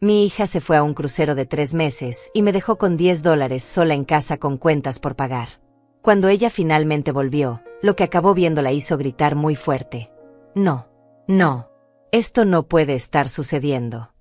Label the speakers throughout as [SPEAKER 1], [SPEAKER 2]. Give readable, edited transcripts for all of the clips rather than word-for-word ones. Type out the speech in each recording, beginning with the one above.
[SPEAKER 1] Mi hija se fue a un crucero de 3 meses y me dejó con $10 sola en casa con cuentas por pagar. Cuando ella finalmente volvió, lo que acabó viendo la hizo gritar muy fuerte. No, no, esto no puede estar sucediendo.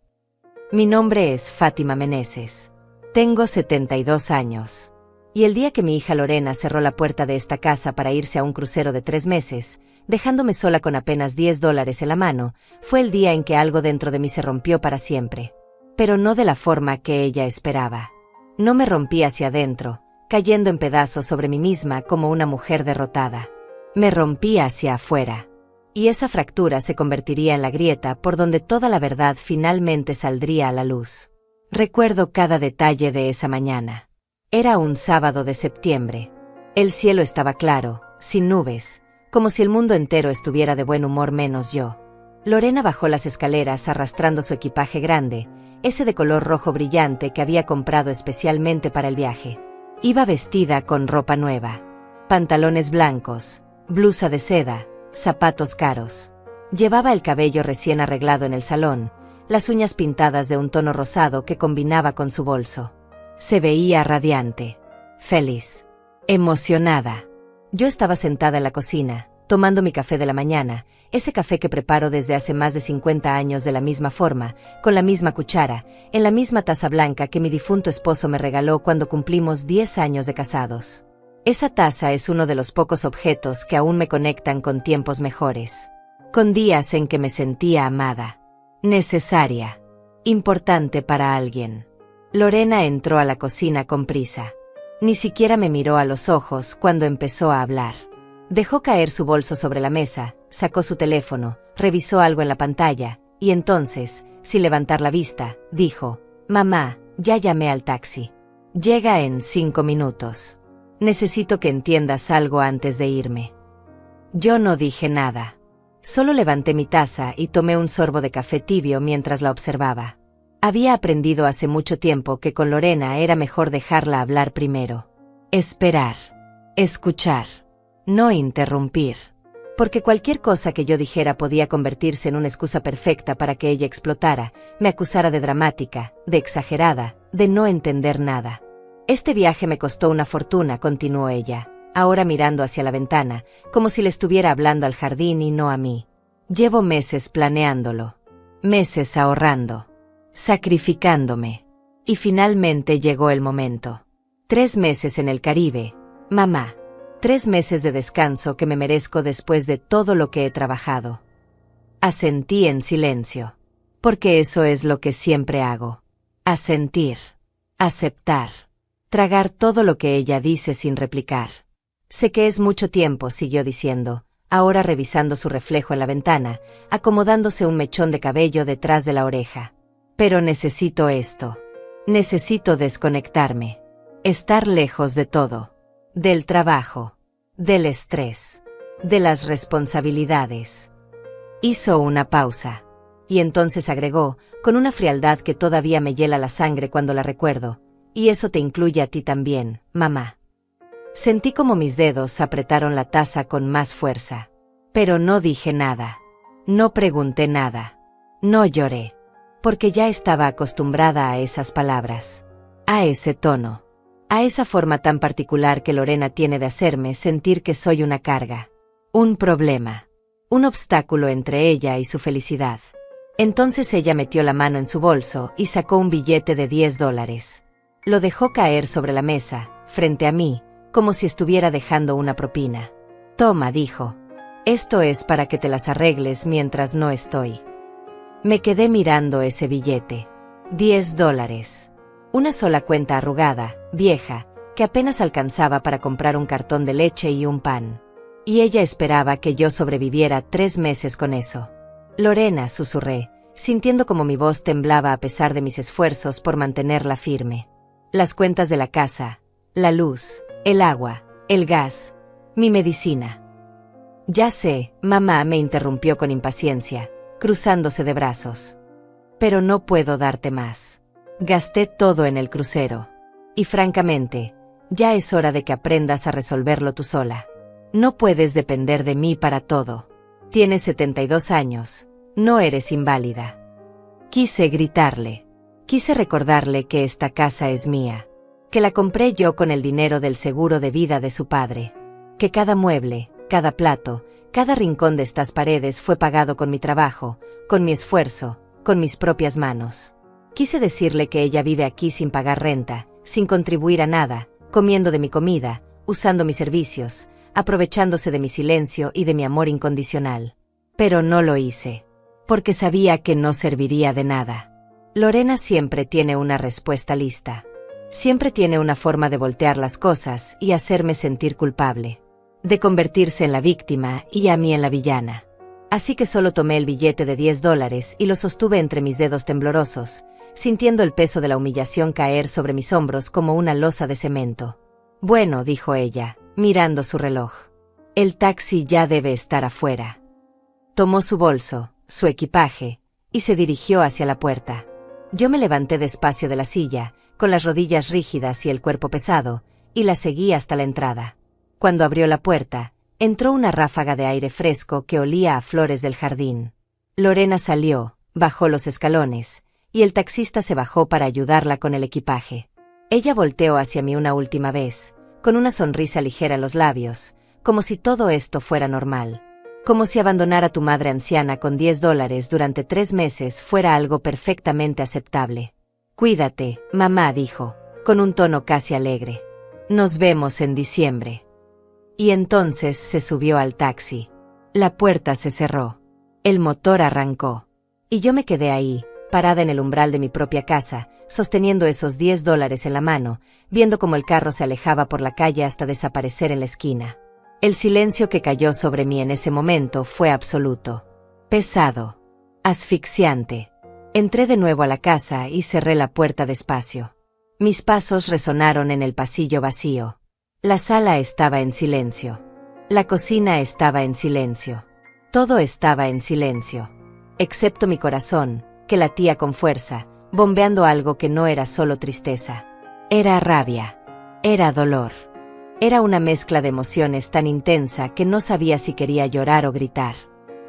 [SPEAKER 1] Mi nombre es Fátima Meneses. Tengo 72 años. Y el día que mi hija Lorena cerró la puerta de esta casa para irse a un crucero de 3 meses, dejándome sola con apenas $10 en la mano, fue el día en que algo dentro de mí se rompió para siempre. Pero no de la forma que ella esperaba. No me rompí hacia adentro, cayendo en pedazos sobre mí misma como una mujer derrotada. Me rompí hacia afuera. Y esa fractura se convertiría en la grieta por donde toda la verdad finalmente saldría a la luz. Recuerdo cada detalle de esa mañana. Era un sábado de septiembre. El cielo estaba claro, sin nubes, como si el mundo entero estuviera de buen humor menos yo. Lorena bajó las escaleras arrastrando su equipaje grande, ese de color rojo brillante que había comprado especialmente para el viaje. Iba vestida con ropa nueva, pantalones blancos, blusa de seda, zapatos caros. Llevaba el cabello recién arreglado en el salón, las uñas pintadas de un tono rosado que combinaba con su bolso. Se veía radiante, feliz, emocionada. Yo estaba sentada en la cocina, tomando mi café de la mañana, ese café que preparo desde hace más de 50 años de la misma forma, con la misma cuchara, en la misma taza blanca que mi difunto esposo me regaló cuando cumplimos 10 años de casados. Esa taza es uno de los pocos objetos que aún me conectan con tiempos mejores. Con días en que me sentía amada, necesaria, importante para alguien. Lorena entró a la cocina con prisa. Ni siquiera me miró a los ojos cuando empezó a hablar. Dejó caer su bolso sobre la mesa, sacó su teléfono, revisó algo en la pantalla, y entonces, sin levantar la vista, dijo: «Mamá, ya llamé al taxi. Llega en 5 minutos. Necesito que entiendas algo antes de irme». Yo no dije nada. Solo levanté mi taza y tomé un sorbo de café tibio mientras la observaba. Había aprendido hace mucho tiempo que con Lorena era mejor dejarla hablar primero. Esperar. Escuchar. No interrumpir. Porque cualquier cosa que yo dijera podía convertirse en una excusa perfecta para que ella explotara, me acusara de dramática, de exagerada, de no entender nada. Este viaje me costó una fortuna, continuó ella, ahora mirando hacia la ventana, como si le estuviera hablando al jardín y no a mí. Llevo meses planeándolo. Meses ahorrando. Sacrificándome. Y finalmente llegó el momento. 3 meses en el Caribe, mamá. 3 meses de descanso que me merezco después de todo lo que he trabajado. Asentí en silencio. Porque eso es lo que siempre hago. Asentir. Aceptar. Tragar todo lo que ella dice sin replicar. Sé que es mucho tiempo, siguió diciendo, ahora revisando su reflejo en la ventana, acomodándose un mechón de cabello detrás de la oreja. Pero necesito esto. Necesito desconectarme. Estar lejos de todo. Del trabajo. Del estrés. De las responsabilidades. Hizo una pausa. Y entonces agregó, con una frialdad que todavía me hiela la sangre cuando la recuerdo, y eso te incluye a ti también, mamá. Sentí como mis dedos apretaron la taza con más fuerza. Pero no dije nada. No pregunté nada. No lloré. Porque ya estaba acostumbrada a esas palabras. A ese tono. A esa forma tan particular que Lorena tiene de hacerme sentir que soy una carga. Un problema. Un obstáculo entre ella y su felicidad. Entonces ella metió la mano en su bolso y sacó un billete de $10. Lo dejó caer sobre la mesa, frente a mí, como si estuviera dejando una propina. Toma, dijo. Esto es para que te las arregles mientras no estoy. Me quedé mirando ese billete. $10. Una sola cuenta arrugada, vieja, que apenas alcanzaba para comprar un cartón de leche y un pan. Y ella esperaba que yo sobreviviera 3 meses con eso. Lorena, susurré, sintiendo como mi voz temblaba a pesar de mis esfuerzos por mantenerla firme. Las cuentas de la casa, la luz, el agua, el gas, mi medicina. Ya sé, mamá, me interrumpió con impaciencia, cruzándose de brazos. Pero no puedo darte más. Gasté todo en el crucero. Y francamente, ya es hora de que aprendas a resolverlo tú sola. No puedes depender de mí para todo. Tienes 72 años, no eres inválida. Quise gritarle. Quise recordarle que esta casa es mía, que la compré yo con el dinero del seguro de vida de su padre, que cada mueble, cada plato, cada rincón de estas paredes fue pagado con mi trabajo, con mi esfuerzo, con mis propias manos. Quise decirle que ella vive aquí sin pagar renta, sin contribuir a nada, comiendo de mi comida, usando mis servicios, aprovechándose de mi silencio y de mi amor incondicional. Pero no lo hice, porque sabía que no serviría de nada. Lorena siempre tiene una respuesta lista. Siempre tiene una forma de voltear las cosas y hacerme sentir culpable, de convertirse en la víctima y a mí en la villana. Así que solo tomé el billete de $10 y lo sostuve entre mis dedos temblorosos, sintiendo el peso de la humillación caer sobre mis hombros como una losa de cemento. Bueno, dijo ella, mirando su reloj. El taxi ya debe estar afuera. Tomó su bolso, su equipaje, y se dirigió hacia la puerta. Yo me levanté despacio de la silla, con las rodillas rígidas y el cuerpo pesado, y la seguí hasta la entrada. Cuando abrió la puerta, entró una ráfaga de aire fresco que olía a flores del jardín. Lorena salió, bajó los escalones, y el taxista se bajó para ayudarla con el equipaje. Ella volteó hacia mí una última vez, con una sonrisa ligera en los labios, como si todo esto fuera normal. Como si abandonar a tu madre anciana con $10 durante 3 meses fuera algo perfectamente aceptable. Cuídate, mamá, dijo, con un tono casi alegre. Nos vemos en diciembre. Y entonces se subió al taxi. La puerta se cerró. El motor arrancó. Y yo me quedé ahí, parada en el umbral de mi propia casa, sosteniendo esos $10 en la mano, viendo cómo el carro se alejaba por la calle hasta desaparecer en la esquina. El silencio que cayó sobre mí en ese momento fue absoluto. Pesado. Asfixiante. Entré de nuevo a la casa y cerré la puerta despacio. Mis pasos resonaron en el pasillo vacío. La sala estaba en silencio. La cocina estaba en silencio. Todo estaba en silencio. Excepto mi corazón, que latía con fuerza, bombeando algo que no era solo tristeza. Era rabia. Era dolor. Era una mezcla de emociones tan intensa que no sabía si quería llorar o gritar.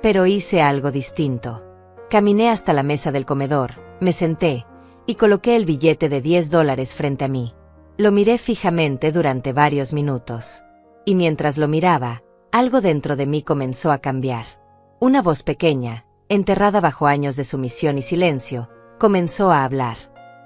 [SPEAKER 1] Pero hice algo distinto. Caminé hasta la mesa del comedor, me senté, y coloqué el billete de $10 frente a mí. Lo miré fijamente durante varios minutos. Y mientras lo miraba, algo dentro de mí comenzó a cambiar. Una voz pequeña, enterrada bajo años de sumisión y silencio, comenzó a hablar.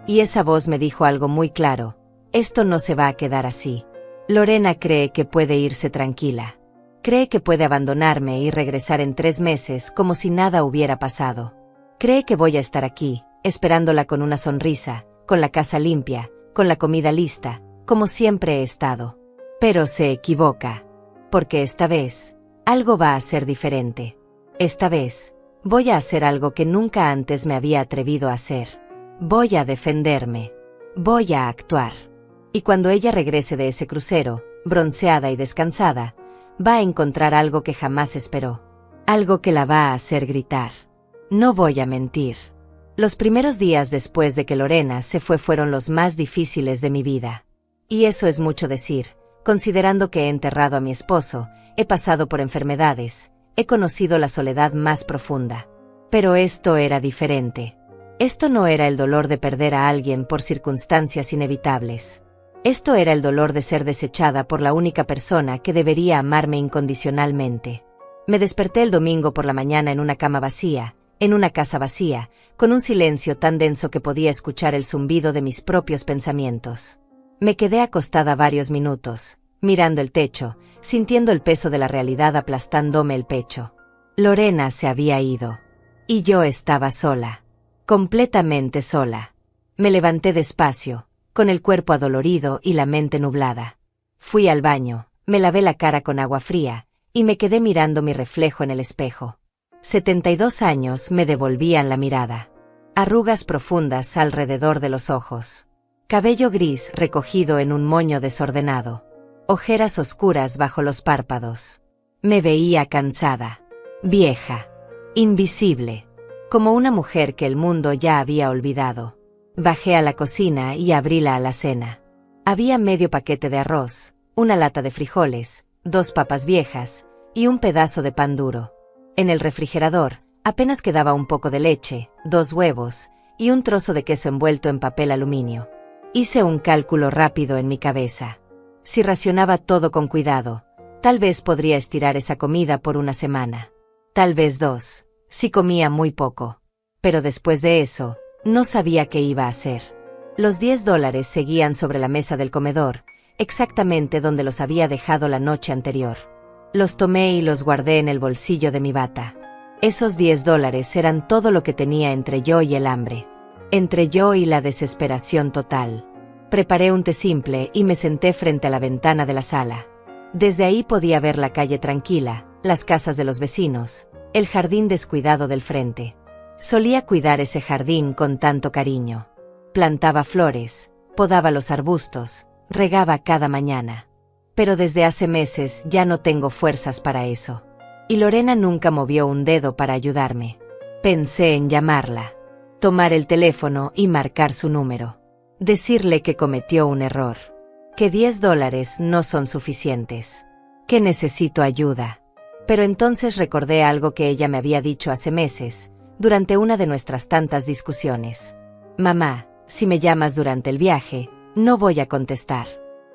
[SPEAKER 1] Y esa voz me dijo algo muy claro: esto no se va a quedar así. Lorena cree que puede irse tranquila. Cree que puede abandonarme y regresar en 3 meses como si nada hubiera pasado. Cree que voy a estar aquí, esperándola con una sonrisa, con la casa limpia, con la comida lista, como siempre he estado. Pero se equivoca. Porque esta vez, algo va a ser diferente. Esta vez, voy a hacer algo que nunca antes me había atrevido a hacer. Voy a defenderme. Voy a actuar. Y cuando ella regrese de ese crucero, bronceada y descansada, va a encontrar algo que jamás esperó. Algo que la va a hacer gritar. No voy a mentir. Los primeros días después de que Lorena se fue fueron los más difíciles de mi vida. Y eso es mucho decir, considerando que he enterrado a mi esposo, he pasado por enfermedades, he conocido la soledad más profunda. Pero esto era diferente. Esto no era el dolor de perder a alguien por circunstancias inevitables. Esto era el dolor de ser desechada por la única persona que debería amarme incondicionalmente. Me desperté el domingo por la mañana en una cama vacía, en una casa vacía, con un silencio tan denso que podía escuchar el zumbido de mis propios pensamientos. Me quedé acostada varios minutos, mirando el techo, sintiendo el peso de la realidad aplastándome el pecho. Lorena se había ido. Y yo estaba sola. Completamente sola. Me levanté despacio, con el cuerpo adolorido y la mente nublada. Fui al baño, me lavé la cara con agua fría, y me quedé mirando mi reflejo en el espejo. 72 años me devolvían la mirada. Arrugas profundas alrededor de los ojos. Cabello gris recogido en un moño desordenado. Ojeras oscuras bajo los párpados. Me veía cansada. Vieja. Invisible. Como una mujer que el mundo ya había olvidado. Bajé a la cocina y abrí la alacena. Había medio paquete de arroz, una lata de frijoles, 2 papas viejas, y un pedazo de pan duro. En el refrigerador, apenas quedaba un poco de leche, 2 huevos, y un trozo de queso envuelto en papel aluminio. Hice un cálculo rápido en mi cabeza. Si racionaba todo con cuidado, tal vez podría estirar esa comida por una semana. Tal vez 2, si comía muy poco. Pero después de eso, no sabía qué iba a hacer. Los $10 seguían sobre la mesa del comedor, exactamente donde los había dejado la noche anterior. Los tomé y los guardé en el bolsillo de mi bata. Esos $10 eran todo lo que tenía entre yo y el hambre. Entre yo y la desesperación total. Preparé un té simple y me senté frente a la ventana de la sala. Desde ahí podía ver la calle tranquila, las casas de los vecinos, el jardín descuidado del frente. Solía cuidar ese jardín con tanto cariño. Plantaba flores, podaba los arbustos, regaba cada mañana. Pero desde hace meses ya no tengo fuerzas para eso. Y Lorena nunca movió un dedo para ayudarme. Pensé en llamarla, tomar el teléfono y marcar su número. Decirle que cometió un error. Que $10 no son suficientes. Que necesito ayuda. Pero entonces recordé algo que ella me había dicho hace meses, durante una de nuestras tantas discusiones. Mamá, si me llamas durante el viaje, no voy a contestar.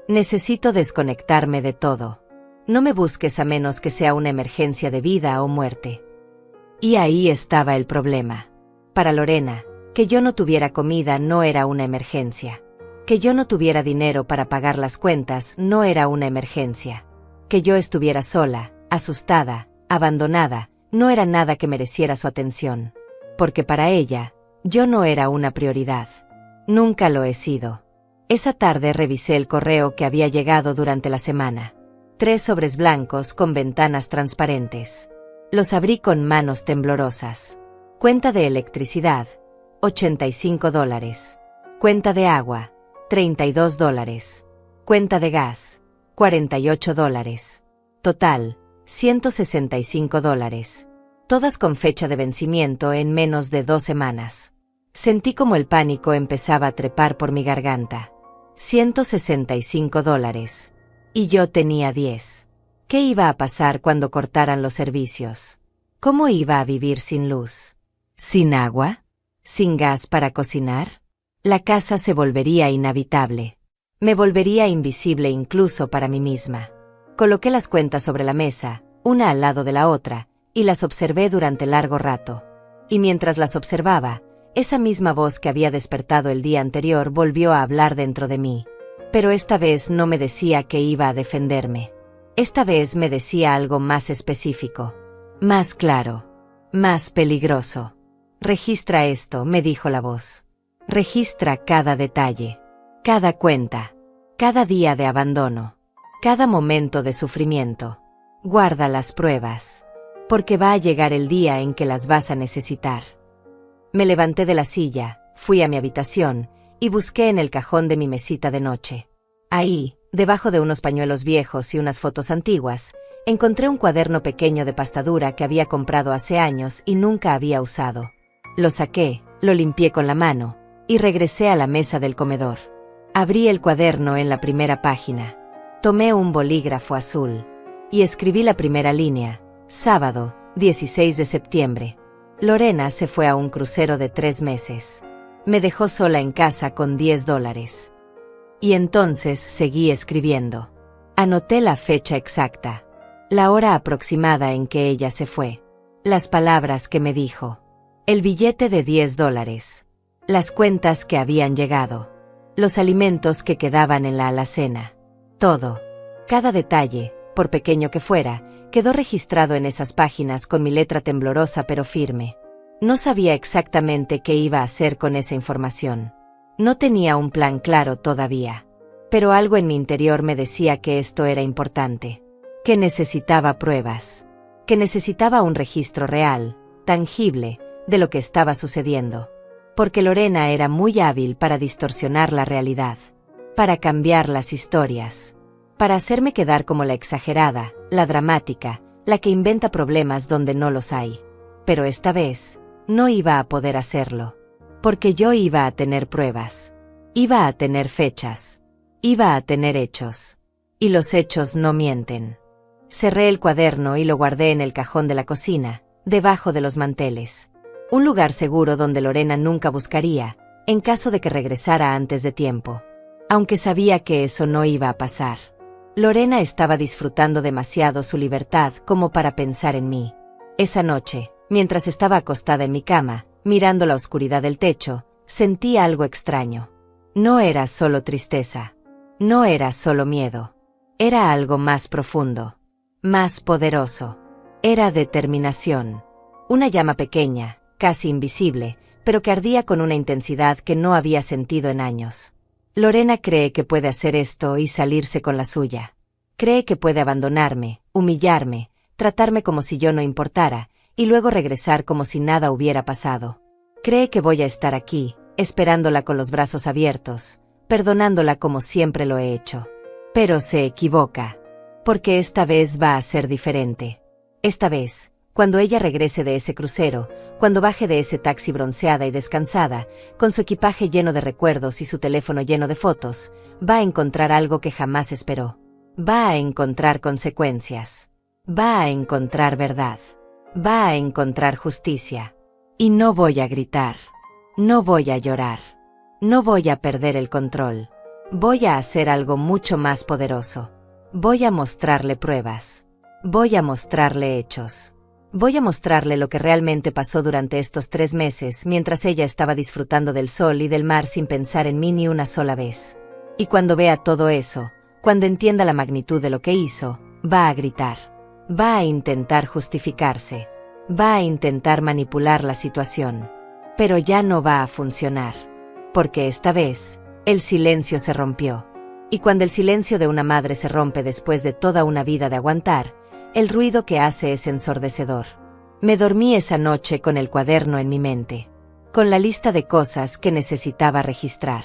[SPEAKER 1] Necesito desconectarme de todo. No me busques a menos que sea una emergencia de vida o muerte. Y ahí estaba el problema. Para Lorena, que yo no tuviera comida no era una emergencia. Que yo no tuviera dinero para pagar las cuentas no era una emergencia. Que yo estuviera sola, asustada, abandonada, no era nada que mereciera su atención. Porque para ella, yo no era una prioridad. Nunca lo he sido. Esa tarde revisé el correo que había llegado durante la semana. 3 sobres blancos con ventanas transparentes. Los abrí con manos temblorosas. Cuenta de electricidad, $85. Cuenta de agua, $32. Cuenta de gas, $48. Total, $165. Todas con fecha de vencimiento en menos de 2 semanas. Sentí como el pánico empezaba a trepar por mi garganta. $165. Y yo tenía 10. ¿Qué iba a pasar cuando cortaran los servicios? ¿Cómo iba a vivir sin luz? ¿Sin agua? ¿Sin gas para cocinar? La casa se volvería inhabitable. Me volvería invisible incluso para mí misma. Coloqué las cuentas sobre la mesa, una al lado de la otra, y las observé durante largo rato. Y mientras las observaba, esa misma voz que había despertado el día anterior volvió a hablar dentro de mí. Pero esta vez no me decía que iba a defenderme. Esta vez me decía algo más específico. Más claro. Más peligroso. Registra esto, me dijo la voz. Registra cada detalle. Cada cuenta. Cada día de abandono. Cada momento de sufrimiento. Guarda las pruebas. Porque va a llegar el día en que las vas a necesitar. Me levanté de la silla, fui a mi habitación, y busqué en el cajón de mi mesita de noche. Ahí, debajo de unos pañuelos viejos y unas fotos antiguas, encontré un cuaderno pequeño de pastadura que había comprado hace años y nunca había usado. Lo saqué, lo limpié con la mano, y regresé a la mesa del comedor. Abrí el cuaderno en la primera página. Tomé un bolígrafo azul. Y escribí la primera línea. Sábado, 16 de septiembre. Lorena se fue a un crucero de 3 meses. Me dejó sola en casa con $10. Y entonces seguí escribiendo. Anoté la fecha exacta. La hora aproximada en que ella se fue. Las palabras que me dijo. El billete de $10. Las cuentas que habían llegado. Los alimentos que quedaban en la alacena. Todo. Cada detalle, por pequeño que fuera, quedó registrado en esas páginas con mi letra temblorosa pero firme. No sabía exactamente qué iba a hacer con esa información. No tenía un plan claro todavía. Pero algo en mi interior me decía que esto era importante. Que necesitaba pruebas. Que necesitaba un registro real, tangible, de lo que estaba sucediendo. Porque Lorena era muy hábil para distorsionar la realidad. Para cambiar las historias. Para hacerme quedar como la exagerada, la dramática, la que inventa problemas donde no los hay. Pero esta vez, no iba a poder hacerlo. Porque yo iba a tener pruebas. Iba a tener fechas. Iba a tener hechos. Y los hechos no mienten. Cerré el cuaderno y lo guardé en el cajón de la cocina, debajo de los manteles. Un lugar seguro donde Lorena nunca buscaría, en caso de que regresara antes de tiempo. Aunque sabía que eso no iba a pasar. Lorena estaba disfrutando demasiado su libertad como para pensar en mí. Esa noche, mientras estaba acostada en mi cama, mirando la oscuridad del techo, sentí algo extraño. No era solo tristeza. No era solo miedo. Era algo más profundo. Más poderoso. Era determinación. Una llama pequeña, casi invisible, pero que ardía con una intensidad que no había sentido en años. Lorena cree que puede hacer esto y salirse con la suya. Cree que puede abandonarme, humillarme, tratarme como si yo no importara, y luego regresar como si nada hubiera pasado. Cree que voy a estar aquí, esperándola con los brazos abiertos, perdonándola como siempre lo he hecho. Pero se equivoca. Porque esta vez va a ser diferente. Esta vez, cuando ella regrese de ese crucero, cuando baje de ese taxi bronceada y descansada, con su equipaje lleno de recuerdos y su teléfono lleno de fotos, va a encontrar algo que jamás esperó. Va a encontrar consecuencias. Va a encontrar verdad. Va a encontrar justicia. Y no voy a gritar. No voy a llorar. No voy a perder el control. Voy a hacer algo mucho más poderoso. Voy a mostrarle pruebas. Voy a mostrarle hechos. Voy a mostrarle lo que realmente pasó durante estos 3 meses mientras ella estaba disfrutando del sol y del mar sin pensar en mí ni una sola vez. Y cuando vea todo eso, cuando entienda la magnitud de lo que hizo, va a gritar. Va a intentar justificarse. Va a intentar manipular la situación. Pero ya no va a funcionar. Porque esta vez, el silencio se rompió. Y cuando el silencio de una madre se rompe después de toda una vida de aguantar, el ruido que hace es ensordecedor. Me dormí esa noche con el cuaderno en mi mente. Con la lista de cosas que necesitaba registrar.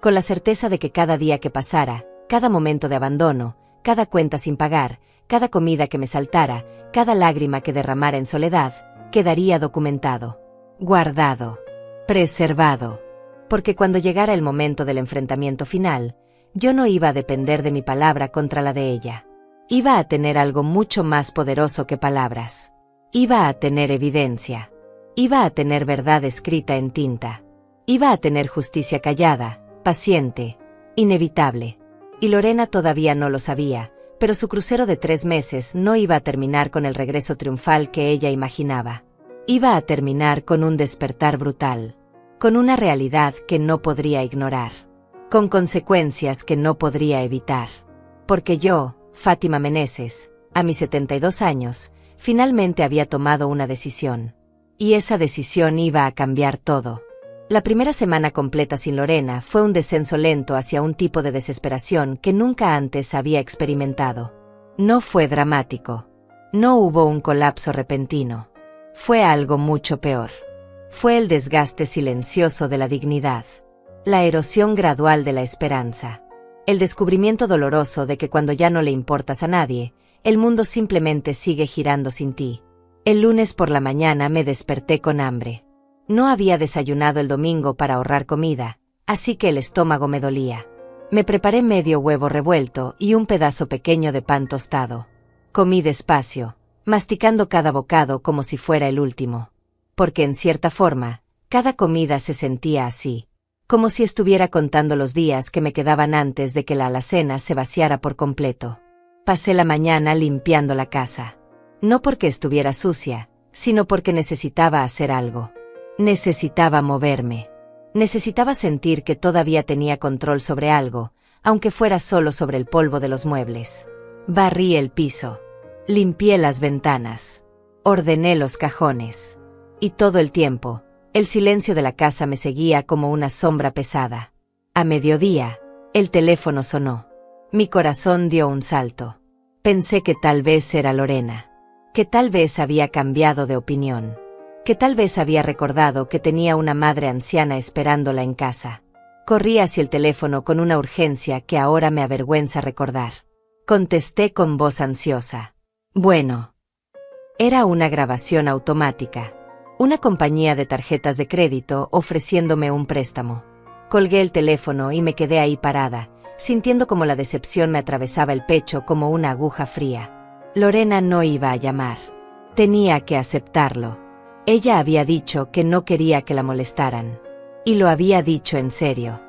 [SPEAKER 1] Con la certeza de que cada día que pasara, cada momento de abandono, cada cuenta sin pagar, cada comida que me saltara, cada lágrima que derramara en soledad, quedaría documentado. Guardado. Preservado. Porque cuando llegara el momento del enfrentamiento final, yo no iba a depender de mi palabra contra la de ella. Iba a tener algo mucho más poderoso que palabras. Iba a tener evidencia. Iba a tener verdad escrita en tinta. Iba a tener justicia callada, paciente, inevitable. Y Lorena todavía no lo sabía, pero su crucero de 3 meses no iba a terminar con el regreso triunfal que ella imaginaba. Iba a terminar con un despertar brutal. Con una realidad que no podría ignorar. Con consecuencias que no podría evitar. Porque yo, Fátima Meneses, a mis 72 años, finalmente había tomado una decisión. Y esa decisión iba a cambiar todo. La primera semana completa sin Lorena fue un descenso lento hacia un tipo de desesperación que nunca antes había experimentado. No fue dramático. No hubo un colapso repentino. Fue algo mucho peor. Fue el desgaste silencioso de la dignidad. La erosión gradual de la esperanza. El descubrimiento doloroso de que cuando ya no le importas a nadie, el mundo simplemente sigue girando sin ti. El lunes por la mañana me desperté con hambre. No había desayunado el domingo para ahorrar comida, así que el estómago me dolía. Me preparé medio huevo revuelto y un pedazo pequeño de pan tostado. Comí despacio, masticando cada bocado como si fuera el último. Porque en cierta forma, cada comida se sentía así. Como si estuviera contando los días que me quedaban antes de que la alacena se vaciara por completo. Pasé la mañana limpiando la casa. No porque estuviera sucia, sino porque necesitaba hacer algo. Necesitaba moverme. Necesitaba sentir que todavía tenía control sobre algo, aunque fuera solo sobre el polvo de los muebles. Barrí el piso. Limpié las ventanas. Ordené los cajones. Y todo el tiempo, el silencio de la casa me seguía como una sombra pesada. A mediodía, el teléfono sonó. Mi corazón dio un salto. Pensé que tal vez era Lorena. Que tal vez había cambiado de opinión. Que tal vez había recordado que tenía una madre anciana esperándola en casa. Corrí hacia el teléfono con una urgencia que ahora me avergüenza recordar. Contesté con voz ansiosa. Bueno. Era una grabación automática. Una compañía de tarjetas de crédito ofreciéndome un préstamo. Colgué el teléfono y me quedé ahí parada, sintiendo como la decepción me atravesaba el pecho como una aguja fría. Lorena no iba a llamar. Tenía que aceptarlo. Ella había dicho que no quería que la molestaran. Y lo había dicho en serio.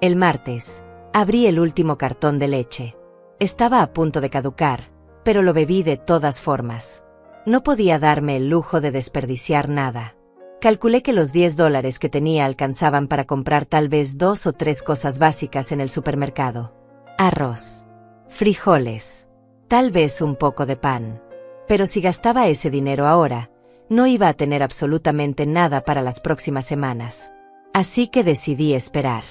[SPEAKER 1] El martes, abrí el último cartón de leche. Estaba a punto de caducar, pero lo bebí de todas formas. No podía darme el lujo de desperdiciar nada. Calculé que los $10 que tenía alcanzaban para comprar tal vez 2 o 3 cosas básicas en el supermercado. Arroz, frijoles, tal vez un poco de pan. Pero si gastaba ese dinero ahora, no iba a tener absolutamente nada para las próximas semanas. Así que decidí esperar.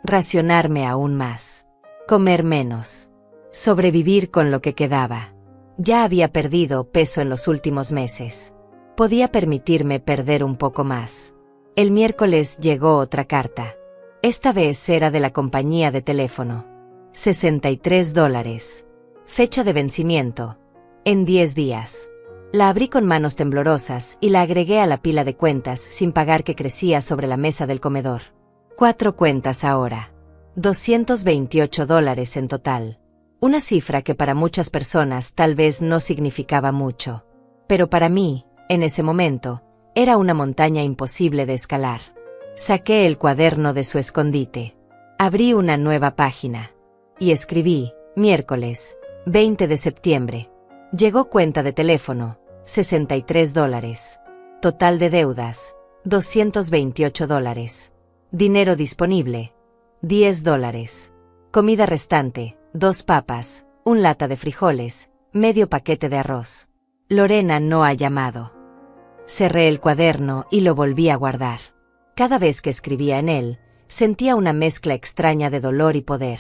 [SPEAKER 1] Racionarme aún más. Comer menos. Sobrevivir con lo que quedaba. Ya había perdido peso en los últimos meses. Podía permitirme perder un poco más. El miércoles llegó otra carta. Esta vez era de la compañía de teléfono. $63. Fecha de vencimiento. En 10 días. La abrí con manos temblorosas y la agregué a la pila de cuentas sin pagar que crecía sobre la mesa del comedor. 4 cuentas ahora. $228 en total. Una cifra que para muchas personas tal vez no significaba mucho. Pero para mí, en ese momento, era una montaña imposible de escalar. Saqué el cuaderno de su escondite. Abrí una nueva página. Y escribí, miércoles, 20 de septiembre. Llegó cuenta de teléfono, $63. Total de deudas, $228. Dinero disponible, $10. Comida restante, 2 papas, un lata de frijoles, medio paquete de arroz. Lorena no ha llamado. Cerré el cuaderno y lo volví a guardar. Cada vez que escribía en él, sentía una mezcla extraña de dolor y poder.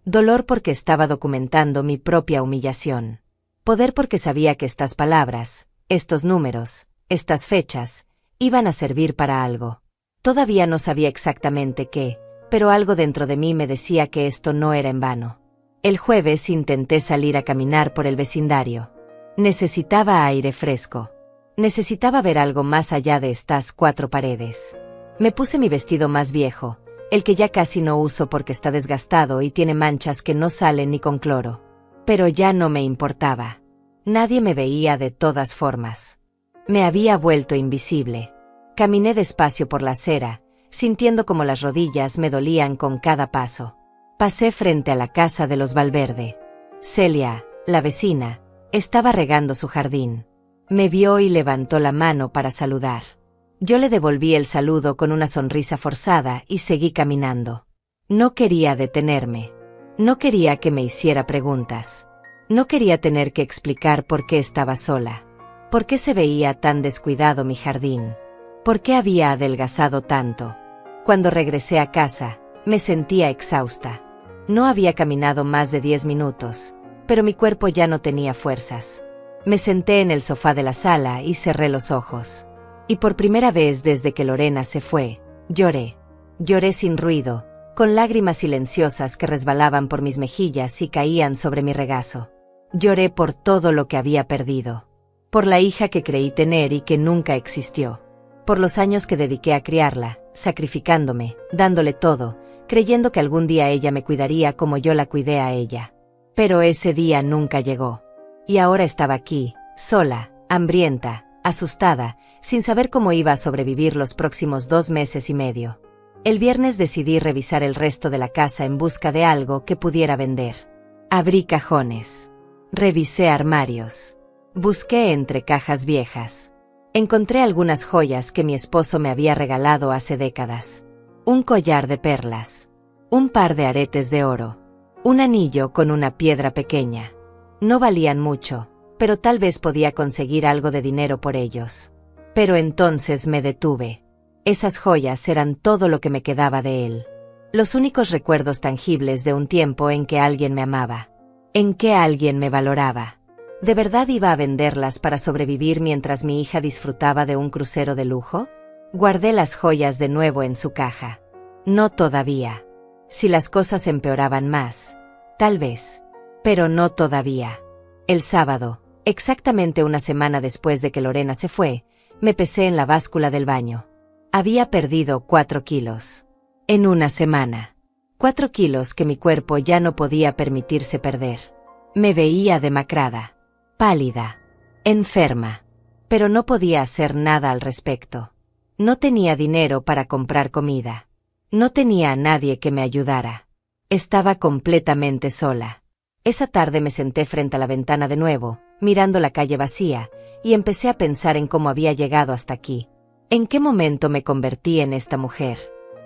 [SPEAKER 1] Dolor porque estaba documentando mi propia humillación. Poder porque sabía que estas palabras, estos números, estas fechas, iban a servir para algo. Todavía no sabía exactamente qué, pero algo dentro de mí me decía que esto no era en vano. El jueves intenté salir a caminar por el vecindario. Necesitaba aire fresco. Necesitaba ver algo más allá de estas 4 paredes. Me puse mi vestido más viejo, el que ya casi no uso porque está desgastado y tiene manchas que no salen ni con cloro. Pero ya no me importaba. Nadie me veía de todas formas. Me había vuelto invisible. Caminé despacio por la acera, sintiendo como las rodillas me dolían con cada paso. Pasé frente a la casa de los Valverde. Celia, la vecina, estaba regando su jardín. Me vio y levantó la mano para saludar. Yo le devolví el saludo con una sonrisa forzada y seguí caminando. No quería detenerme. No quería que me hiciera preguntas. No quería tener que explicar por qué estaba sola. ¿Por qué se veía tan descuidado mi jardín? ¿Por qué había adelgazado tanto? Cuando regresé a casa, me sentía exhausta. No había caminado más de 10 minutos, pero mi cuerpo ya no tenía fuerzas. Me senté en el sofá de la sala y cerré los ojos. Y por primera vez desde que Lorena se fue, lloré. Lloré sin ruido, con lágrimas silenciosas que resbalaban por mis mejillas y caían sobre mi regazo. Lloré por todo lo que había perdido. Por la hija que creí tener y que nunca existió. Por los años que dediqué a criarla, sacrificándome, dándole todo, creyendo que algún día ella me cuidaría como yo la cuidé a ella. Pero ese día nunca llegó. Y ahora estaba aquí, sola, hambrienta, asustada, sin saber cómo iba a sobrevivir los próximos 2 meses y medio. El viernes decidí revisar el resto de la casa en busca de algo que pudiera vender. Abrí cajones. Revisé armarios. Busqué entre cajas viejas. Encontré algunas joyas que mi esposo me había regalado hace décadas. Un collar de perlas. Un par de aretes de oro. Un anillo con una piedra pequeña. No valían mucho, pero tal vez podía conseguir algo de dinero por ellos. Pero entonces me detuve. Esas joyas eran todo lo que me quedaba de él. Los únicos recuerdos tangibles de un tiempo en que alguien me amaba. En que alguien me valoraba. ¿De verdad iba a venderlas para sobrevivir mientras mi hija disfrutaba de un crucero de lujo? Guardé las joyas de nuevo en su caja. No todavía. Si las cosas empeoraban más, tal vez. Pero no todavía. El sábado, exactamente una semana después de que Lorena se fue, me pesé en la báscula del baño. Había perdido 4 kilos. En una semana. 4 kilos que mi cuerpo ya no podía permitirse perder. Me veía demacrada. Pálida. Enferma. Pero no podía hacer nada al respecto. No tenía dinero para comprar comida. No tenía a nadie que me ayudara. Estaba completamente sola. Esa tarde me senté frente a la ventana de nuevo, mirando la calle vacía, y empecé a pensar en cómo había llegado hasta aquí. ¿En qué momento me convertí en esta mujer?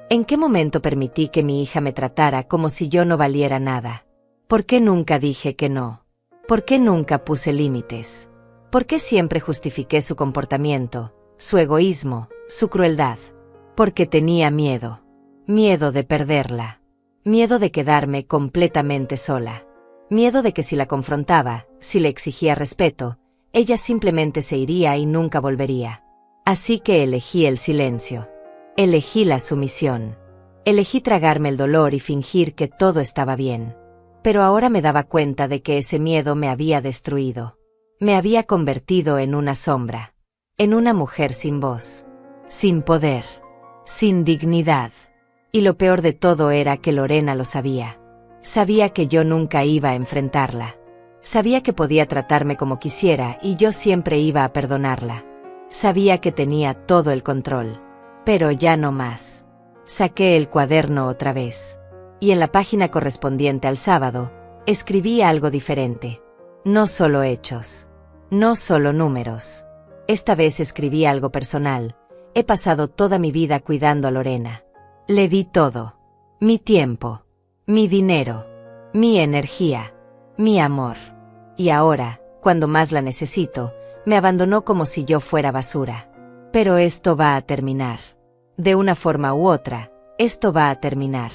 [SPEAKER 1] ¿En qué momento permití que mi hija me tratara como si yo no valiera nada? ¿Por qué nunca dije que no? ¿Por qué nunca puse límites? ¿Por qué siempre justifiqué su comportamiento, su egoísmo, su crueldad? Porque tenía miedo. Miedo de perderla. Miedo de quedarme completamente sola. Miedo de que si la confrontaba, si le exigía respeto, ella simplemente se iría y nunca volvería. Así que elegí el silencio. Elegí la sumisión. Elegí tragarme el dolor y fingir que todo estaba bien. Pero ahora me daba cuenta de que ese miedo me había destruido. Me había convertido en una sombra. En una mujer sin voz. Sin poder. Sin dignidad. Y lo peor de todo era que Lorena lo sabía. Sabía que yo nunca iba a enfrentarla. Sabía que podía tratarme como quisiera y yo siempre iba a perdonarla. Sabía que tenía todo el control. Pero ya no más. Saqué el cuaderno otra vez. Y en la página correspondiente al sábado, escribí algo diferente. No solo hechos. No solo números. Esta vez escribí algo personal. He pasado toda mi vida cuidando a Lorena. Le di todo. Mi tiempo. Mi dinero. Mi energía. Mi amor. Y ahora, cuando más la necesito, me abandonó como si yo fuera basura. Pero esto va a terminar. De una forma u otra, esto va a terminar.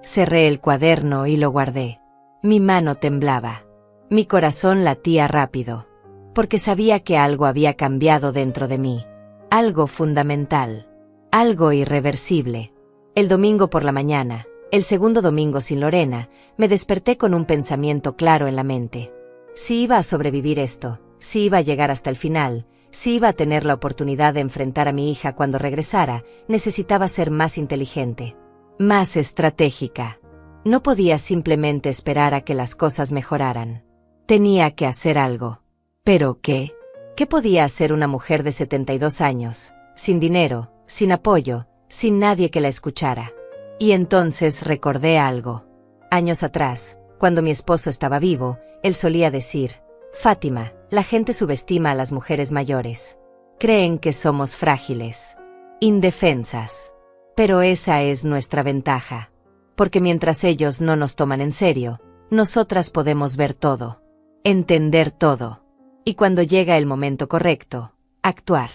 [SPEAKER 1] Cerré el cuaderno y lo guardé. Mi mano temblaba. Mi corazón latía rápido. Porque sabía que algo había cambiado dentro de mí. Algo fundamental. Algo irreversible. El domingo por la mañana, el segundo domingo sin Lorena, me desperté con un pensamiento claro en la mente. Si iba a sobrevivir esto, si iba a llegar hasta el final, si iba a tener la oportunidad de enfrentar a mi hija cuando regresara, necesitaba ser más inteligente. Más estratégica. No podía simplemente esperar a que las cosas mejoraran. Tenía que hacer algo. ¿Pero qué? ¿Qué podía hacer una mujer de 72 años, sin dinero, sin apoyo, sin nadie que la escuchara? Y entonces recordé algo. Años atrás, cuando mi esposo estaba vivo, él solía decir: Fátima, la gente subestima a las mujeres mayores. Creen que somos frágiles, indefensas. Pero esa es nuestra ventaja. Porque mientras ellos no nos toman en serio, nosotras podemos ver todo, entender todo. Y cuando llega el momento correcto, actuar.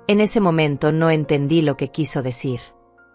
[SPEAKER 1] En ese momento no entendí lo que quiso decir.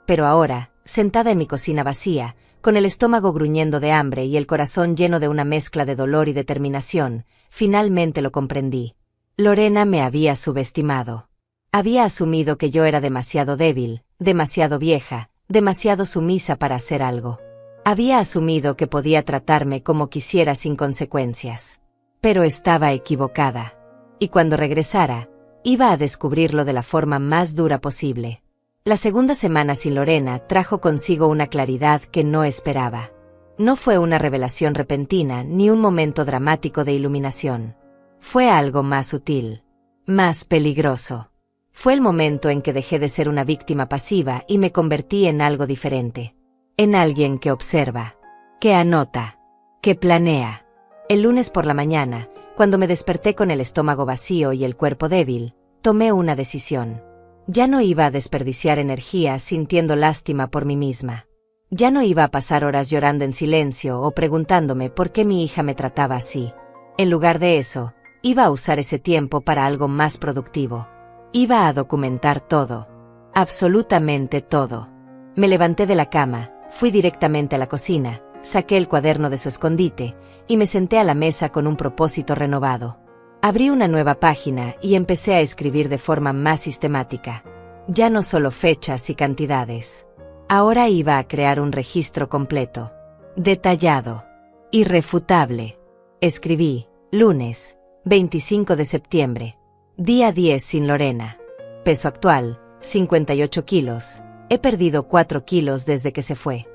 [SPEAKER 1] Pero ahora, sentada en mi cocina vacía, con el estómago gruñendo de hambre y el corazón lleno de una mezcla de dolor y determinación, finalmente lo comprendí. Lorena me había subestimado. Había asumido que yo era demasiado débil, demasiado vieja, demasiado sumisa para hacer algo. Había asumido que podía tratarme como quisiera sin consecuencias. Pero estaba equivocada. Y cuando regresara, iba a descubrirlo de la forma más dura posible. La segunda semana sin Lorena trajo consigo una claridad que no esperaba. No fue una revelación repentina ni un momento dramático de iluminación. Fue algo más sutil, más peligroso. Fue el momento en que dejé de ser una víctima pasiva y me convertí en algo diferente. En alguien que observa, que anota, que planea. El lunes por la mañana, cuando me desperté con el estómago vacío y el cuerpo débil, tomé una decisión. Ya no iba a desperdiciar energía sintiendo lástima por mí misma. Ya no iba a pasar horas llorando en silencio o preguntándome por qué mi hija me trataba así. En lugar de eso, iba a usar ese tiempo para algo más productivo. Iba a documentar todo. Absolutamente todo. Me levanté de la cama, fui directamente a la cocina, saqué el cuaderno de su escondite, y me senté a la mesa con un propósito renovado. Abrí una nueva página y empecé a escribir de forma más sistemática. Ya no solo fechas y cantidades. Ahora iba a crear un registro completo. Detallado. Irrefutable. Escribí: lunes, 25 de septiembre. Día 10 sin Lorena. Peso actual, 58 kilos. He perdido 4 kilos desde que se fue.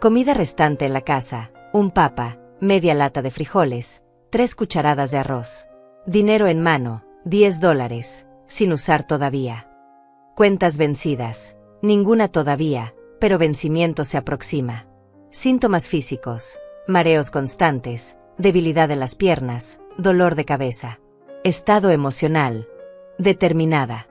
[SPEAKER 1] Comida restante en la casa: un papa, media lata de frijoles, 3 cucharadas de arroz. Dinero en mano, $10, sin usar todavía. Cuentas vencidas. Ninguna todavía, pero vencimiento se aproxima. Síntomas físicos. Mareos constantes, debilidad en las piernas, dolor de cabeza. Estado emocional. Determinada.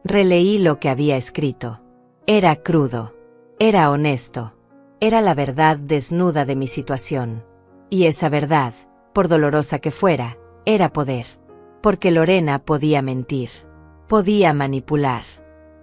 [SPEAKER 1] Releí lo que había escrito. Era crudo. Era honesto. Era la verdad desnuda de mi situación. Y esa verdad, por dolorosa que fuera, era poder. Porque Lorena podía mentir. Podía manipular.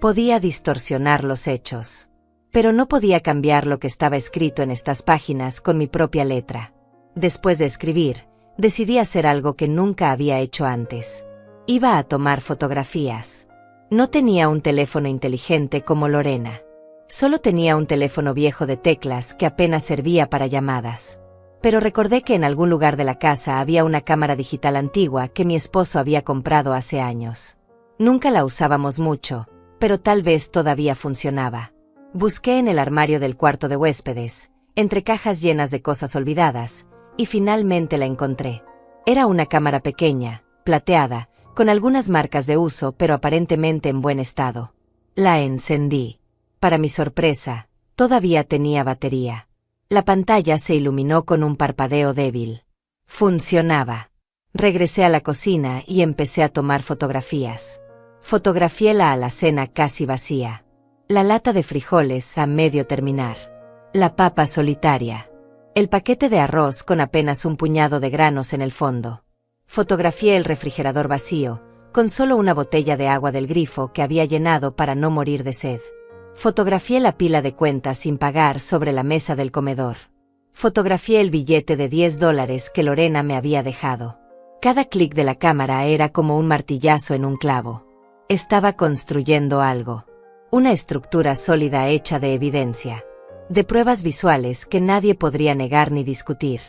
[SPEAKER 1] Podía distorsionar los hechos. Pero no podía cambiar lo que estaba escrito en estas páginas con mi propia letra. Después de escribir, decidí hacer algo que nunca había hecho antes. Iba a tomar fotografías. No tenía un teléfono inteligente como Lorena. Solo tenía un teléfono viejo de teclas que apenas servía para llamadas. Pero recordé que en algún lugar de la casa había una cámara digital antigua que mi esposo había comprado hace años. Nunca la usábamos mucho, pero tal vez todavía funcionaba. Busqué en el armario del cuarto de huéspedes, entre cajas llenas de cosas olvidadas, y finalmente la encontré. Era una cámara pequeña, plateada, con algunas marcas de uso pero aparentemente en buen estado. La encendí. Para mi sorpresa, todavía tenía batería. La pantalla se iluminó con un parpadeo débil. Funcionaba. Regresé a la cocina y empecé a tomar fotografías. Fotografié la alacena casi vacía. La lata de frijoles a medio terminar. La papa solitaria. El paquete de arroz con apenas un puñado de granos en el fondo. Fotografié el refrigerador vacío, con solo una botella de agua del grifo que había llenado para no morir de sed. Fotografié la pila de cuentas sin pagar sobre la mesa del comedor. Fotografié el billete de $10 que Lorena me había dejado. Cada clic de la cámara era como un martillazo en un clavo. Estaba construyendo algo. Una estructura sólida hecha de evidencia. De pruebas visuales que nadie podría negar ni discutir.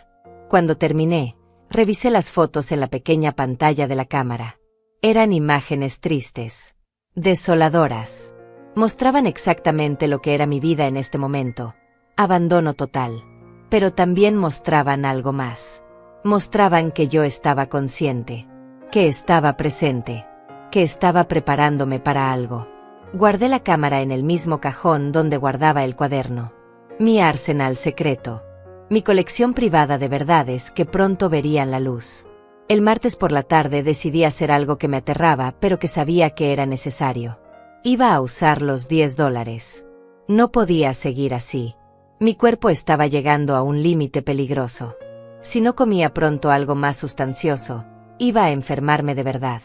[SPEAKER 1] Cuando terminé, revisé las fotos en la pequeña pantalla de la cámara. Eran imágenes tristes. Desoladoras. Mostraban exactamente lo que era mi vida en este momento. Abandono total. Pero también mostraban algo más. Mostraban que yo estaba consciente. Que estaba presente. Que estaba preparándome para algo. Guardé la cámara en el mismo cajón donde guardaba el cuaderno. Mi arsenal secreto. Mi colección privada de verdades que pronto verían la luz. El martes por la tarde decidí hacer algo que me aterraba, pero que sabía que era necesario. Iba a usar los $10. No podía seguir así. Mi cuerpo estaba llegando a un límite peligroso. Si no comía pronto algo más sustancioso, iba a enfermarme de verdad.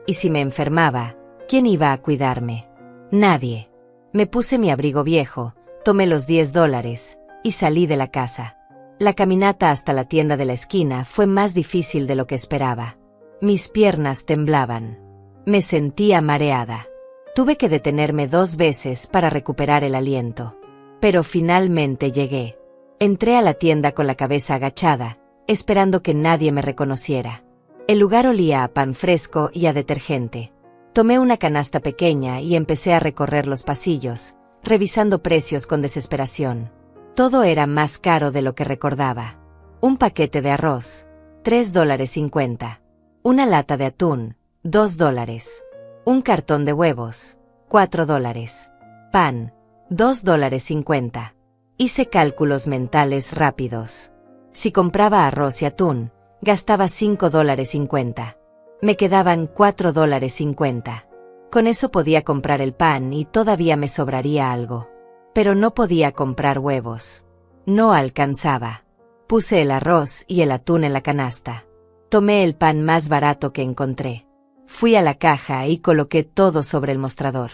[SPEAKER 1] Y si me enfermaba, ¿quién iba a cuidarme? Nadie. Me puse mi abrigo viejo, tomé los $10 y salí de la casa. La caminata hasta la tienda de la esquina fue más difícil de lo que esperaba. Mis piernas temblaban. Me sentía mareada. Tuve que detenerme 2 veces para recuperar el aliento. Pero finalmente llegué. Entré a la tienda con la cabeza agachada, esperando que nadie me reconociera. El lugar olía a pan fresco y a detergente. Tomé una canasta pequeña y empecé a recorrer los pasillos, revisando precios con desesperación. Todo era más caro de lo que recordaba. Un paquete de arroz, $3.50. Una lata de atún, $2. Un cartón de huevos, $4. Pan, $2.50. Hice cálculos mentales rápidos. Si compraba arroz y atún, gastaba $5.50. Me quedaban $4.50. Con eso podía comprar el pan y todavía me sobraría algo. Pero no podía comprar huevos. No alcanzaba. Puse el arroz y el atún en la canasta. Tomé el pan más barato que encontré. Fui a la caja y coloqué todo sobre el mostrador.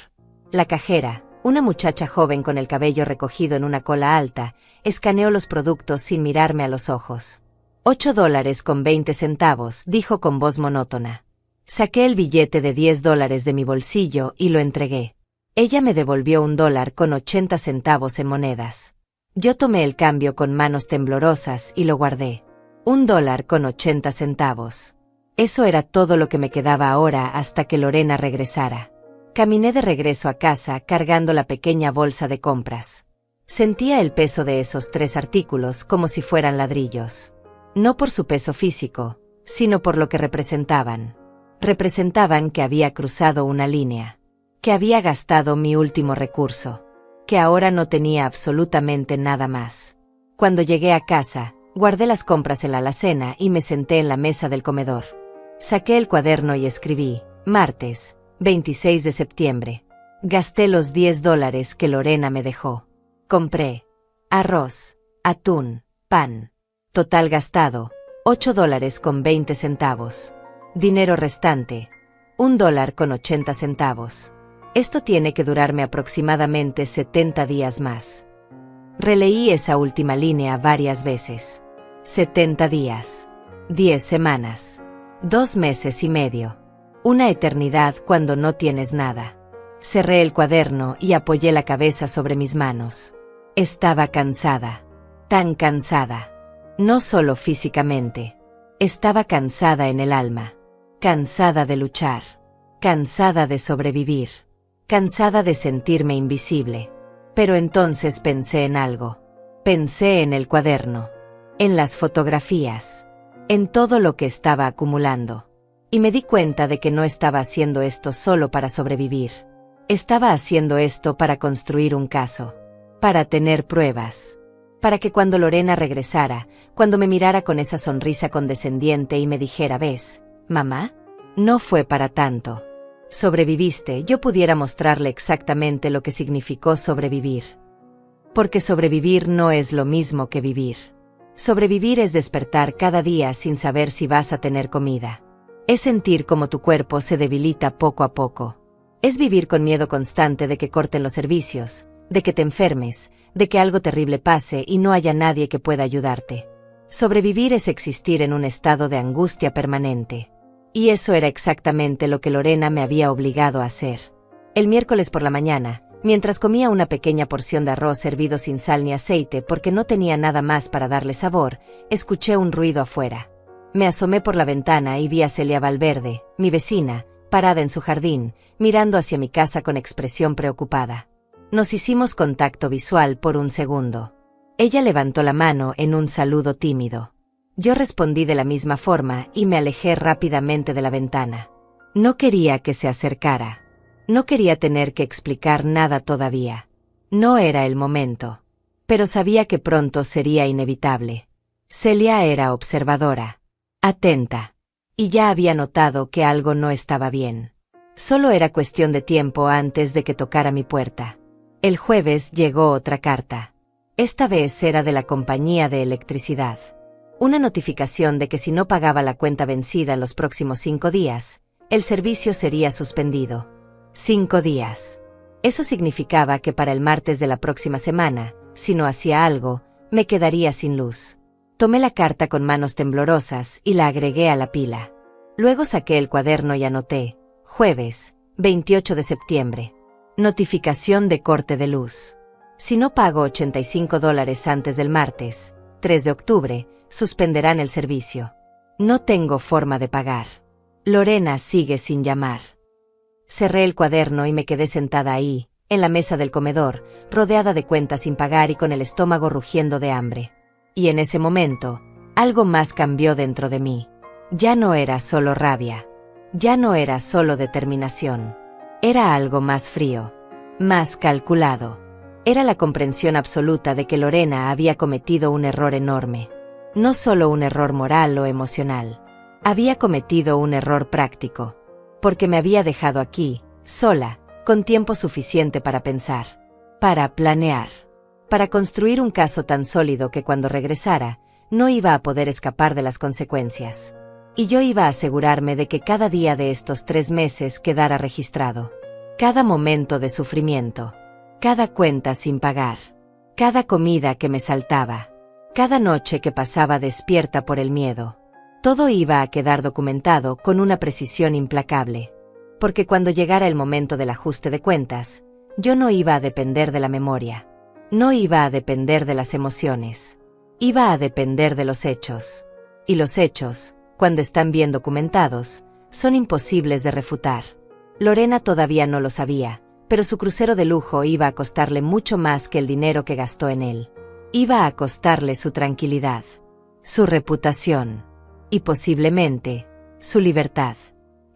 [SPEAKER 1] La cajera, una muchacha joven con el cabello recogido en una cola alta, escaneó los productos sin mirarme a los ojos. $8.20, dijo con voz monótona. Saqué el billete de $10 de mi bolsillo y lo entregué. Ella me devolvió $1.80 en monedas. Yo tomé el cambio con manos temblorosas y lo guardé. $1.80. Eso era todo lo que me quedaba ahora hasta que Lorena regresara. Caminé de regreso a casa cargando la pequeña bolsa de compras. Sentía el peso de esos 3 artículos como si fueran ladrillos. No por su peso físico, sino por lo que representaban. Representaban que había cruzado una línea, que había gastado mi último recurso, que ahora no tenía absolutamente nada más. Cuando llegué a casa, guardé las compras en la alacena y me senté en la mesa del comedor. Saqué el cuaderno y escribí: martes, 26 de septiembre. Gasté los $10 que Lorena me dejó. Compré arroz, atún, pan. Total gastado, $8.20. Dinero restante, $1.80. Esto tiene que durarme aproximadamente 70 días más. Releí esa última línea varias veces. 70 días. 10 semanas. 2 meses y medio. Una eternidad cuando no tienes nada. Cerré el cuaderno y apoyé la cabeza sobre mis manos. Estaba cansada. Tan cansada. No solo físicamente. Estaba cansada en el alma. Cansada de luchar. Cansada de sobrevivir. Cansada de sentirme invisible. Pero entonces pensé en algo. Pensé en el cuaderno. En las fotografías. En todo lo que estaba acumulando. Y me di cuenta de que no estaba haciendo esto solo para sobrevivir. Estaba haciendo esto para construir un caso. Para tener pruebas. Para que cuando Lorena regresara, cuando me mirara con esa sonrisa condescendiente y me dijera: ¿ves, mamá? No fue para tanto. Sobreviviste, yo pudiera mostrarle exactamente lo que significó sobrevivir. Porque sobrevivir no es lo mismo que vivir. Sobrevivir es despertar cada día sin saber si vas a tener comida. Es sentir cómo tu cuerpo se debilita poco a poco. Es vivir con miedo constante de que corten los servicios, de que te enfermes, de que algo terrible pase y no haya nadie que pueda ayudarte. Sobrevivir es existir en un estado de angustia permanente. Y eso era exactamente lo que Lorena me había obligado a hacer. El miércoles por la mañana, mientras comía una pequeña porción de arroz servido sin sal ni aceite porque no tenía nada más para darle sabor, escuché un ruido afuera. Me asomé por la ventana y vi a Celia Valverde, mi vecina, parada en su jardín, mirando hacia mi casa con expresión preocupada. Nos hicimos contacto visual por un segundo. Ella levantó la mano en un saludo tímido. Yo respondí de la misma forma y me alejé rápidamente de la ventana. No quería que se acercara. No quería tener que explicar nada todavía. No era el momento. Pero sabía que pronto sería inevitable. Celia era observadora, atenta, y ya había notado que algo no estaba bien. Solo era cuestión de tiempo antes de que tocara mi puerta. El jueves llegó otra carta. Esta vez era de la compañía de electricidad. Una notificación de que si no pagaba la cuenta vencida en los próximos 5 días, el servicio sería suspendido. 5 días. Eso significaba que para el martes de la próxima semana, si no hacía algo, me quedaría sin luz. Tomé la carta con manos temblorosas y la agregué a la pila. Luego saqué el cuaderno y anoté: jueves, 28 de septiembre. Notificación de corte de luz. Si no pago $85 antes del martes, 3 de octubre, suspenderán el servicio. No tengo forma de pagar. Lorena sigue sin llamar. Cerré el cuaderno y me quedé sentada ahí, en la mesa del comedor, rodeada de cuentas sin pagar y con el estómago rugiendo de hambre. Y en ese momento, algo más cambió dentro de mí. Ya no era solo rabia. Ya no era solo determinación. Era algo más frío. Más calculado. Era la comprensión absoluta de que Lorena había cometido un error enorme. No solo un error moral o emocional. Había cometido un error práctico. Porque me había dejado aquí, sola, con tiempo suficiente para pensar. Para planear. Para construir un caso tan sólido que cuando regresara, no iba a poder escapar de las consecuencias. Y yo iba a asegurarme de que cada día de estos 3 meses quedara registrado. Cada momento de sufrimiento. Cada cuenta sin pagar. Cada comida que me saltaba. Cada noche que pasaba despierta por el miedo. Todo iba a quedar documentado con una precisión implacable. Porque cuando llegara el momento del ajuste de cuentas, yo no iba a depender de la memoria. No iba a depender de las emociones. Iba a depender de los hechos. Y los hechos, cuando están bien documentados, son imposibles de refutar. Lorena todavía no lo sabía, pero su crucero de lujo iba a costarle mucho más que el dinero que gastó en él. Iba a costarle su tranquilidad, su reputación y posiblemente, su libertad.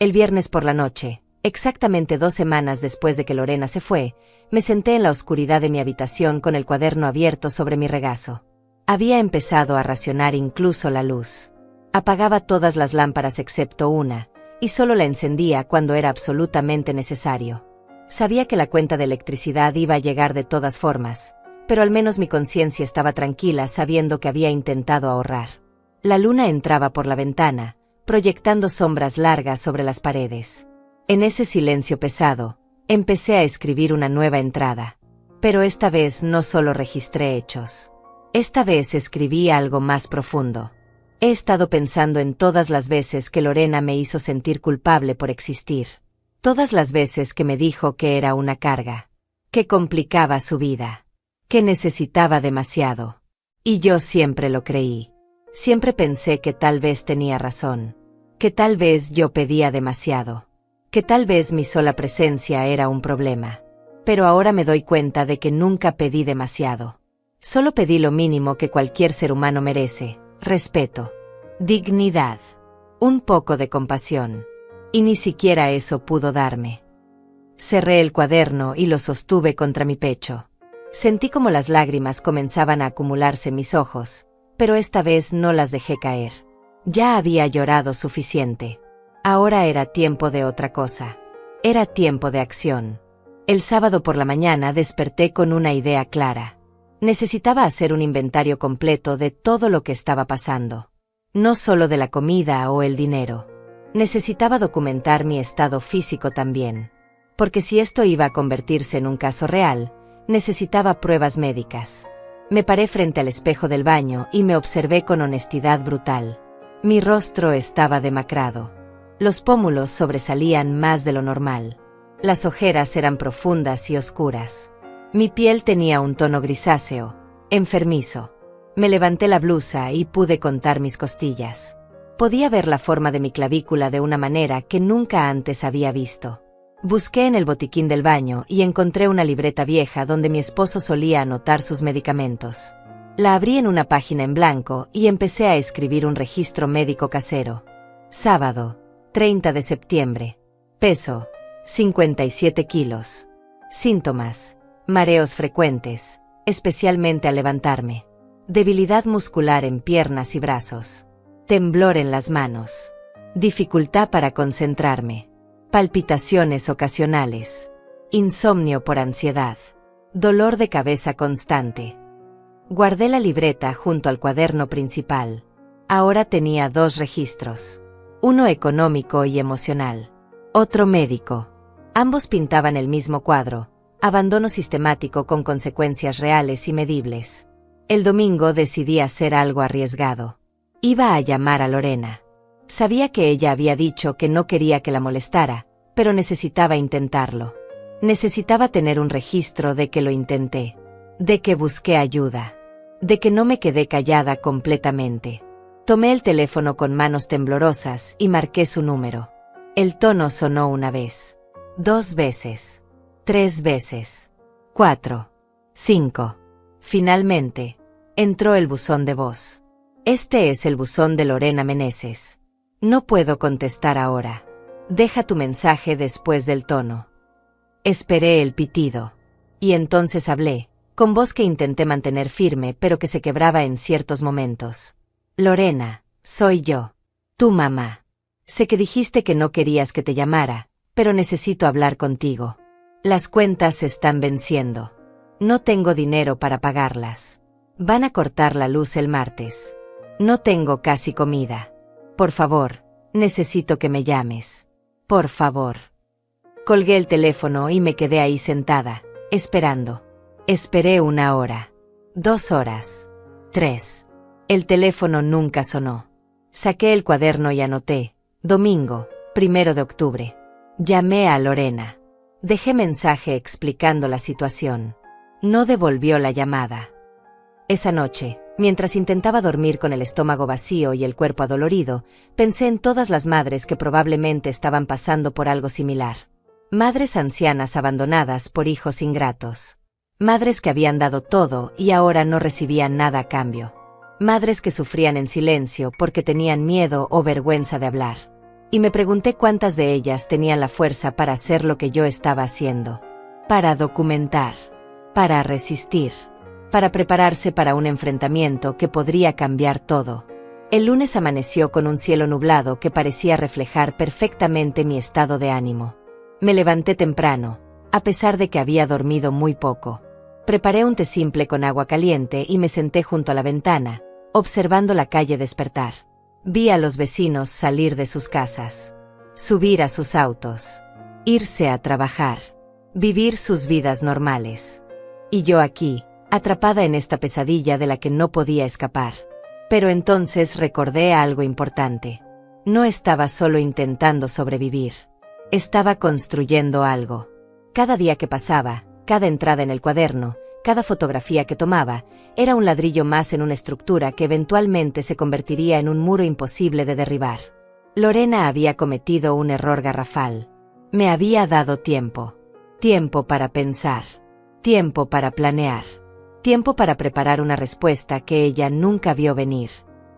[SPEAKER 1] El viernes por la noche, exactamente 2 semanas después de que Lorena se fue, me senté en la oscuridad de mi habitación con el cuaderno abierto sobre mi regazo. Había empezado a racionar incluso la luz. Apagaba todas las lámparas excepto una, y solo la encendía cuando era absolutamente necesario. Sabía que la cuenta de electricidad iba a llegar de todas formas, pero al menos mi conciencia estaba tranquila sabiendo que había intentado ahorrar. La luna entraba por la ventana, proyectando sombras largas sobre las paredes. En ese silencio pesado, empecé a escribir una nueva entrada. Pero esta vez no solo registré hechos. Esta vez escribí algo más profundo. He estado pensando en todas las veces que Lorena me hizo sentir culpable por existir. Todas las veces que me dijo que era una carga, que complicaba su vida, que necesitaba demasiado. Y yo siempre lo creí. Siempre pensé que tal vez tenía razón, que tal vez yo pedía demasiado, que tal vez mi sola presencia era un problema. Pero ahora me doy cuenta de que nunca pedí demasiado. Solo pedí lo mínimo que cualquier ser humano merece: respeto, dignidad, un poco de compasión. Y ni siquiera eso pudo darme. Cerré el cuaderno y lo sostuve contra mi pecho. Sentí como las lágrimas comenzaban a acumularse en mis ojos, pero esta vez no las dejé caer. Ya había llorado suficiente. Ahora era tiempo de otra cosa. Era tiempo de acción. El sábado por la mañana desperté con una idea clara. Necesitaba hacer un inventario completo de todo lo que estaba pasando. No solo de la comida o el dinero. Necesitaba documentar mi estado físico también. Porque si esto iba a convertirse en un caso real, necesitaba pruebas médicas. Me paré frente al espejo del baño y me observé con honestidad brutal. Mi rostro estaba demacrado. Los pómulos sobresalían más de lo normal. Las ojeras eran profundas y oscuras. Mi piel tenía un tono grisáceo, enfermizo. Me levanté la blusa y pude contar mis costillas. Podía ver la forma de mi clavícula de una manera que nunca antes había visto. Busqué en el botiquín del baño y encontré una libreta vieja donde mi esposo solía anotar sus medicamentos. La abrí en una página en blanco y empecé a escribir un registro médico casero. Sábado, 30 de septiembre. Peso, 57 kilos. Síntomas: mareos frecuentes, especialmente al levantarme. Debilidad muscular en piernas y brazos. Temblor en las manos. Dificultad para concentrarme. Palpitaciones ocasionales. Insomnio por ansiedad. Dolor de cabeza constante. Guardé la libreta junto al cuaderno principal. Ahora tenía 2 registros. Uno económico y emocional. Otro médico. Ambos pintaban el mismo cuadro: abandono sistemático con consecuencias reales y medibles. El domingo decidí hacer algo arriesgado. Iba a llamar a Lorena. Sabía que ella había dicho que no quería que la molestara, pero necesitaba intentarlo. Necesitaba tener un registro de que lo intenté, de que busqué ayuda, de que no me quedé callada completamente. Tomé el teléfono con manos temblorosas y marqué su número. El tono sonó 1 vez, 2 veces, 3 veces, 4, 5. Finalmente, entró el buzón de voz. Este es el buzón de Lorena Meneses. No puedo contestar ahora. Deja tu mensaje después del tono. Esperé el pitido. Y entonces hablé, con voz que intenté mantener firme pero que se quebraba en ciertos momentos. Lorena, soy yo. Tu mamá. Sé que dijiste que no querías que te llamara, pero necesito hablar contigo. Las cuentas están venciendo. No tengo dinero para pagarlas. Van a cortar la luz el martes. No tengo casi comida. Por favor, necesito que me llames. Por favor. Colgué el teléfono y me quedé ahí sentada, esperando. Esperé 1 hora. 2 horas. 3. El teléfono nunca sonó. Saqué el cuaderno y anoté: domingo, 1 de octubre. Llamé a Lorena. Dejé mensaje explicando la situación. No devolvió la llamada. Esa noche, mientras intentaba dormir con el estómago vacío y el cuerpo adolorido, pensé en todas las madres que probablemente estaban pasando por algo similar. Madres ancianas abandonadas por hijos ingratos. Madres que habían dado todo y ahora no recibían nada a cambio. Madres que sufrían en silencio porque tenían miedo o vergüenza de hablar. y me pregunté cuántas de ellas tenían la fuerza para hacer lo que yo estaba haciendo, para documentar, para resistir, para prepararse para un enfrentamiento que podría cambiar todo. El lunes amaneció con un cielo nublado que parecía reflejar perfectamente mi estado de ánimo. Me levanté temprano, a pesar de que había dormido muy poco. Preparé un té simple con agua caliente y me senté junto a la ventana, observando la calle despertar. Vi a los vecinos salir de sus casas, subir a sus autos, irse a trabajar, vivir sus vidas normales. Y yo aquí, atrapada en esta pesadilla de la que no podía escapar. Pero entonces recordé algo importante. No estaba solo intentando sobrevivir. Estaba construyendo algo. Cada día que pasaba, cada entrada en el cuaderno, cada fotografía que tomaba, era un ladrillo más en una estructura que eventualmente se convertiría en un muro imposible de derribar. Lorena había cometido un error garrafal. Me había dado tiempo. Tiempo para pensar. Tiempo para planear. Tiempo para preparar una respuesta que ella nunca vio venir.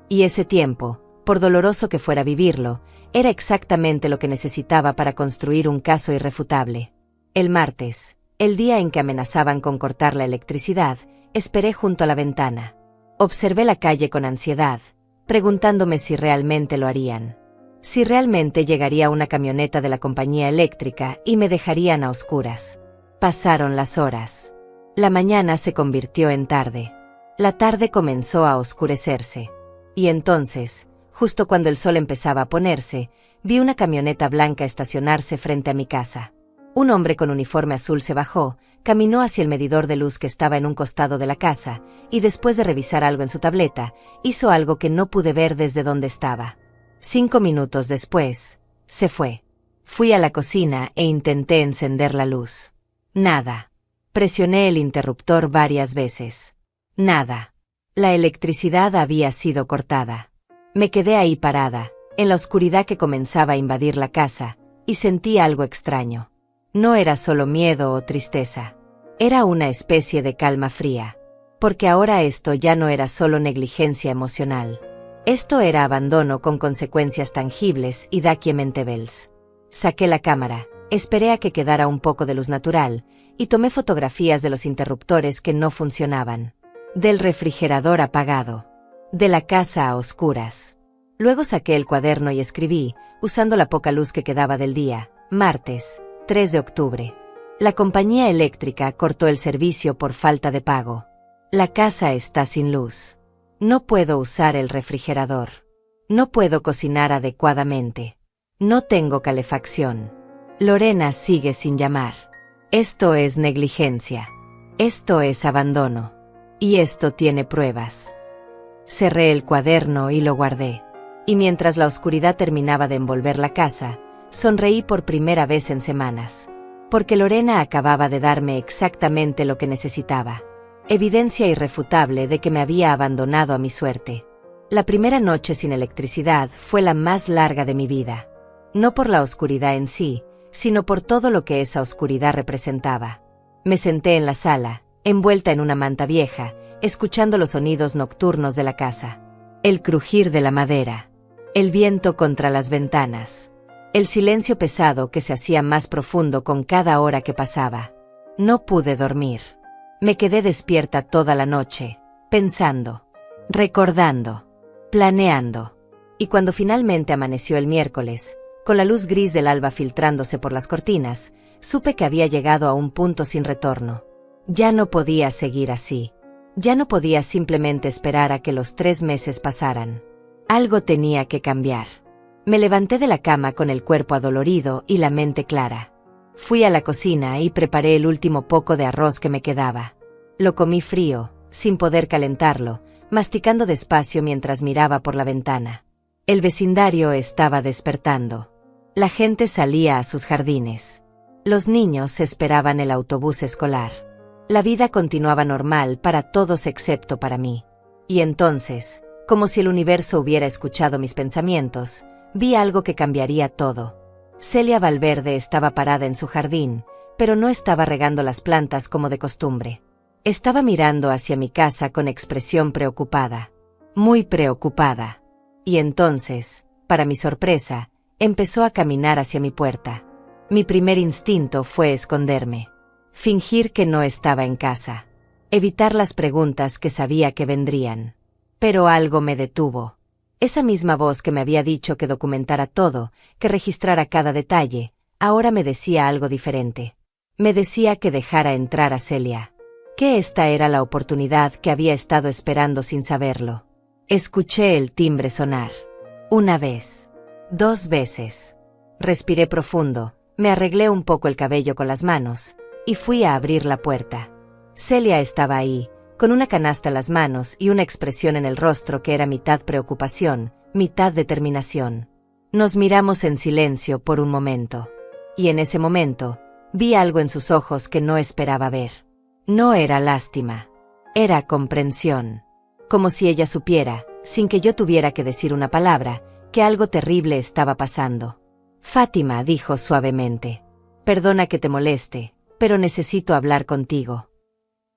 [SPEAKER 1] Y ese tiempo, por doloroso que fuera vivirlo, era exactamente lo que necesitaba para construir un caso irrefutable. El martes, el día en que amenazaban con cortar la electricidad, esperé junto a la ventana. Observé la calle con ansiedad, preguntándome si realmente lo harían. Si realmente llegaría una camioneta de la compañía eléctrica y me dejarían a oscuras. Pasaron las horas. La mañana se convirtió en tarde. La tarde comenzó a oscurecerse. Y entonces, justo cuando el sol empezaba a ponerse, vi una camioneta blanca estacionarse frente a mi casa. Un hombre con uniforme azul se bajó, caminó hacia el medidor de luz que estaba en un costado de la casa, y después de revisar algo en su tableta, hizo algo que no pude ver desde donde estaba. 5 minutos después, se fue. Fui a la cocina e intenté encender la luz. Nada. Presioné el interruptor varias veces. Nada. La electricidad había sido cortada. Me quedé ahí parada, en la oscuridad que comenzaba a invadir la casa, y sentí algo extraño. No era solo miedo o tristeza. Era una especie de calma fría. Porque ahora esto ya no era solo negligencia emocional. Esto era abandono con consecuencias tangibles y documentevels. Saqué la cámara, esperé a que quedara un poco de luz natural, y tomé fotografías de los interruptores que no funcionaban. Del refrigerador apagado. De la casa a oscuras. Luego saqué el cuaderno y escribí, usando la poca luz que quedaba del día, martes, 3 de octubre. La compañía eléctrica cortó el servicio por falta de pago. La casa está sin luz. No puedo usar el refrigerador. No puedo cocinar adecuadamente. No tengo calefacción. Lorena sigue sin llamar. Esto es negligencia. Esto es abandono. Y esto tiene pruebas. Cerré el cuaderno y lo guardé. Y mientras la oscuridad terminaba de envolver la casa, sonreí por primera vez en semanas. Porque Lorena acababa de darme exactamente lo que necesitaba. Evidencia irrefutable de que me había abandonado a mi suerte. La primera noche sin electricidad fue la más larga de mi vida. No por la oscuridad en sí, sino por todo lo que esa oscuridad representaba. Me senté en la sala, envuelta en una manta vieja, escuchando los sonidos nocturnos de la casa. El crujir de la madera. El viento contra las ventanas. El silencio pesado que se hacía más profundo con cada hora que pasaba. No pude dormir. Me quedé despierta toda la noche, pensando, recordando, planeando. Y cuando finalmente amaneció el miércoles, con la luz gris del alba filtrándose por las cortinas, supe que había llegado a un punto sin retorno. Ya no podía seguir así. Ya no podía simplemente esperar a que los 3 meses pasaran. Algo tenía que cambiar. Me levanté de la cama con el cuerpo adolorido y la mente clara. Fui a la cocina y preparé el último poco de arroz que me quedaba. Lo comí frío, sin poder calentarlo, masticando despacio mientras miraba por la ventana. El vecindario estaba despertando. La gente salía a sus jardines. Los niños esperaban el autobús escolar. La vida continuaba normal para todos excepto para mí. Y entonces, como si el universo hubiera escuchado mis pensamientos, vi algo que cambiaría todo. Celia Valverde estaba parada en su jardín, pero no estaba regando las plantas como de costumbre. Estaba mirando hacia mi casa con expresión preocupada. Muy preocupada. Y entonces, para mi sorpresa, Empezó a caminar hacia mi puerta. Mi primer instinto fue esconderme. Fingir que no estaba en casa. Evitar las preguntas que sabía que vendrían. Pero algo me detuvo. Esa misma voz que me había dicho que documentara todo, que registrara cada detalle, ahora me decía algo diferente. Me decía que dejara entrar a Celia. Que esta era la oportunidad que había estado esperando sin saberlo. Escuché el timbre sonar. Una vez. 2 veces. Respiré profundo, me arreglé un poco el cabello con las manos, y fui a abrir la puerta. Celia estaba ahí, con una canasta en las manos y una expresión en el rostro que era mitad preocupación, mitad determinación. Nos miramos en silencio por un momento. Y en ese momento, vi algo en sus ojos que no esperaba ver. No era lástima. Era comprensión. Como si ella supiera, sin que yo tuviera que decir una palabra, que algo terrible estaba pasando. Fátima, dijo suavemente. Perdona que te moleste, pero necesito hablar contigo.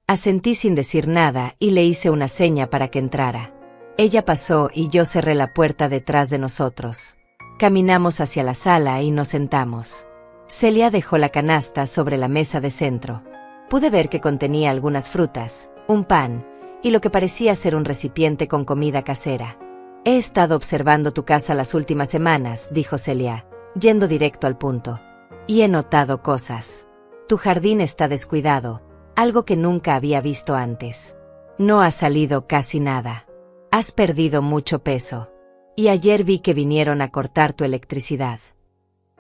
[SPEAKER 1] Asentí sin decir nada y le hice una seña para que entrara. Ella pasó y yo cerré la puerta detrás de nosotros. Caminamos hacia la sala y nos sentamos. Celia dejó la canasta sobre la mesa de centro. Pude ver que contenía algunas frutas, un pan, y lo que parecía ser un recipiente con comida casera. He estado observando tu casa las últimas semanas, dijo Celia, yendo directo al punto. Y he notado cosas. Tu jardín está descuidado, algo que nunca había visto antes. No ha salido casi nada. Has perdido mucho peso. Y ayer vi que vinieron a cortar tu electricidad.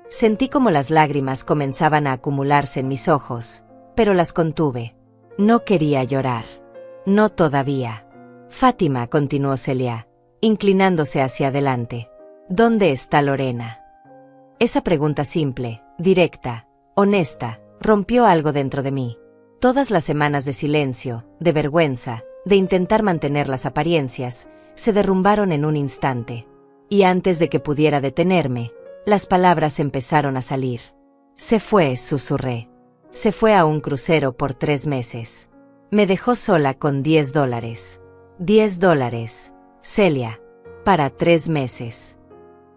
[SPEAKER 1] Sentí como las lágrimas comenzaban a acumularse en mis ojos, pero las contuve. No quería llorar. No todavía. Fátima, continuó Celia, inclinándose hacia adelante. ¿Dónde está Lorena? Esa pregunta simple, directa, honesta, rompió algo dentro de mí. Todas las semanas de silencio, de vergüenza, de intentar mantener las apariencias, se derrumbaron en un instante. Y antes de que pudiera detenerme, las palabras empezaron a salir. Se fue, susurré. Se fue a un crucero por 3 meses. Me dejó sola con $10. $10, Celia. Para 3 meses.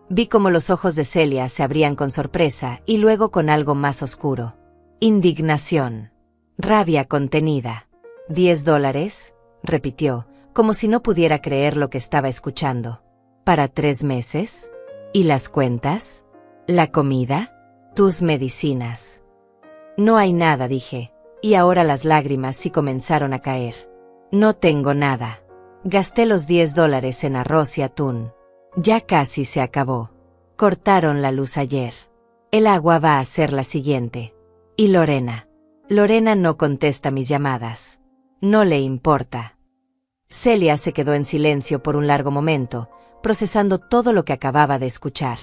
[SPEAKER 1] Vi cómo los ojos de Celia se abrían con sorpresa y luego con algo más oscuro. Indignación. Rabia contenida. $10, repitió, como si no pudiera creer lo que estaba escuchando. ¿Para 3 meses? ¿Y las cuentas? ¿La comida? ¿Tus medicinas? No hay nada, dije, y ahora las lágrimas sí comenzaron a caer. No tengo nada. Gasté los $10 en arroz y atún. Ya casi se acabó. Cortaron la luz ayer. El agua va a ser la siguiente. ¿Y Lorena? Lorena no contesta mis llamadas. No le importa. Celia se quedó en silencio por un largo momento, procesando todo lo que acababa de escuchar.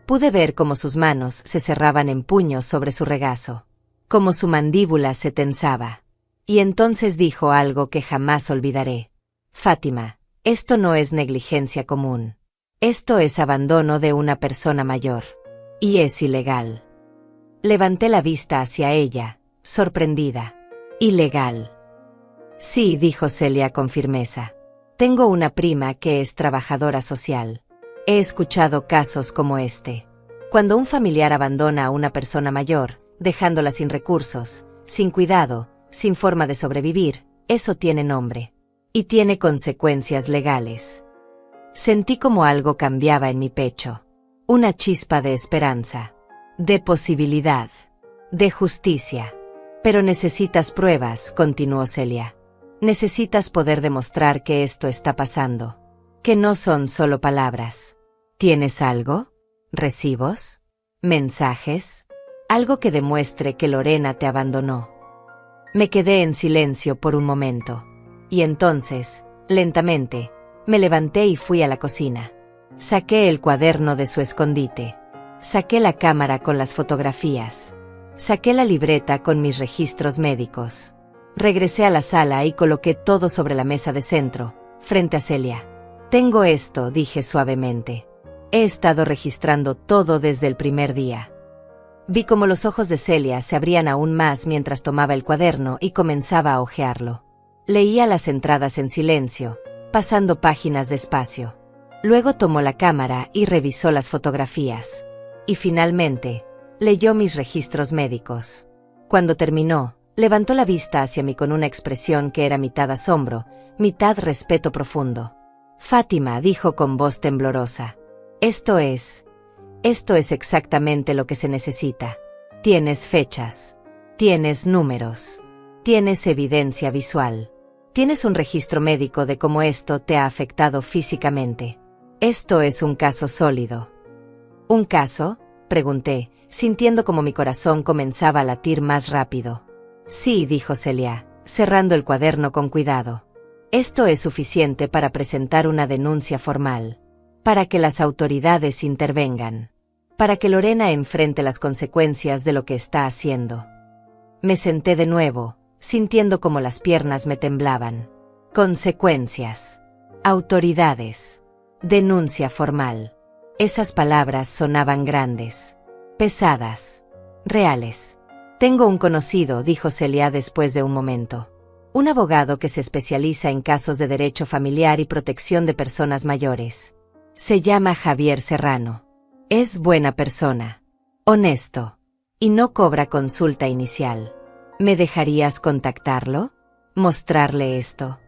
[SPEAKER 1] Pude ver cómo sus manos se cerraban en puños sobre su regazo, cómo su mandíbula se tensaba. Y entonces dijo algo que jamás olvidaré. Fátima, esto no es negligencia común. Esto es abandono de una persona mayor. Y es ilegal. Levanté la vista hacia ella, sorprendida. ¿Ilegal? Sí, dijo Celia con firmeza. Tengo una prima que es trabajadora social. He escuchado casos como este. Cuando un familiar abandona a una persona mayor, dejándola sin recursos, sin cuidado, sin forma de sobrevivir, eso tiene nombre. Y tiene consecuencias legales. Sentí como algo cambiaba en mi pecho. Una chispa de esperanza. De posibilidad. De justicia. Pero necesitas pruebas, continuó Celia. Necesitas poder demostrar que esto está pasando. Que no son solo palabras. ¿Tienes algo? ¿Recibos? ¿Mensajes? Algo que demuestre que Lorena te abandonó. Me quedé en silencio por un momento. Y entonces, lentamente, me levanté y fui a la cocina. Saqué el cuaderno de su escondite. Saqué la cámara con las fotografías. Saqué la libreta con mis registros médicos. Regresé a la sala y coloqué todo sobre la mesa de centro, frente a Celia. Tengo esto, dije suavemente. He estado registrando todo desde el primer día. Vi cómo los ojos de Celia se abrían aún más mientras tomaba el cuaderno y comenzaba a hojearlo. Leía las entradas en silencio, pasando páginas despacio. Luego tomó la cámara y revisó las fotografías. y finalmente, leyó mis registros médicos. Cuando terminó, levantó la vista hacia mí con una expresión que era mitad asombro, mitad respeto profundo. Fátima, dijo con voz temblorosa. Esto es exactamente lo que se necesita. Tienes fechas. Tienes números. Tienes evidencia visual. Tienes un registro médico de cómo esto te ha afectado físicamente. Esto es un caso sólido. ¿Un caso?, pregunté, sintiendo como mi corazón comenzaba a latir más rápido. Sí, dijo Celia, cerrando el cuaderno con cuidado. Esto es suficiente para presentar una denuncia formal. Para que las autoridades intervengan. Para que Lorena enfrente las consecuencias de lo que está haciendo. Me senté de nuevo, sintiendo como las piernas me temblaban. Consecuencias. Autoridades. Denuncia formal. Esas palabras sonaban grandes. Pesadas. Reales. Tengo un conocido, dijo Celia después de un momento. Un abogado que se especializa en casos de derecho familiar y protección de personas mayores. Se llama Javier Serrano. Es buena persona. Honesto. Y no cobra consulta inicial. ¿Me dejarías contactarlo? ¿Mostrarle esto?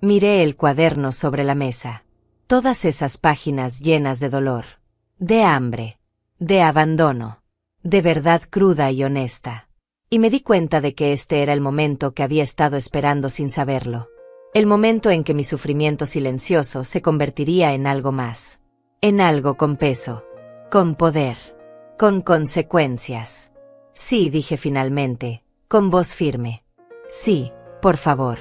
[SPEAKER 1] Miré el cuaderno sobre la mesa. Todas esas páginas llenas de dolor. De hambre. De abandono. De verdad cruda y honesta. Y me di cuenta de que este era el momento que había estado esperando sin saberlo. El momento en que mi sufrimiento silencioso se convertiría en algo más. En algo con peso. Con poder. Con consecuencias. Sí, dije finalmente, con voz firme. Sí, por favor.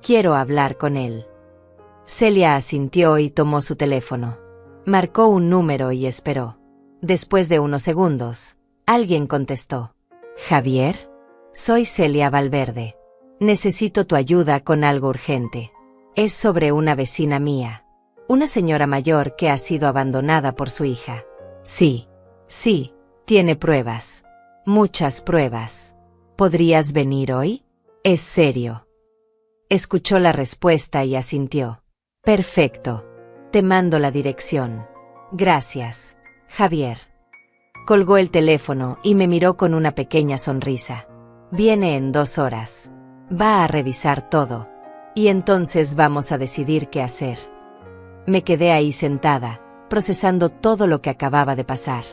[SPEAKER 1] Quiero hablar con él. Celia asintió y tomó su teléfono. Marcó un número y esperó. Después de unos segundos, alguien contestó. ¿Javier? Soy Celia Valverde. Necesito tu ayuda con algo urgente. Es sobre una vecina mía. Una señora mayor que ha sido abandonada por su hija. Sí, tiene pruebas. Muchas pruebas. ¿Podrías venir hoy? Es serio. Escuchó la respuesta y asintió. Perfecto. Te mando la dirección. Gracias, Javier. Colgó el teléfono y me miró con una pequeña sonrisa. Viene en 2 horas. Va a revisar todo. Y entonces vamos a decidir qué hacer. Me quedé ahí sentada, procesando todo lo que acababa de pasar.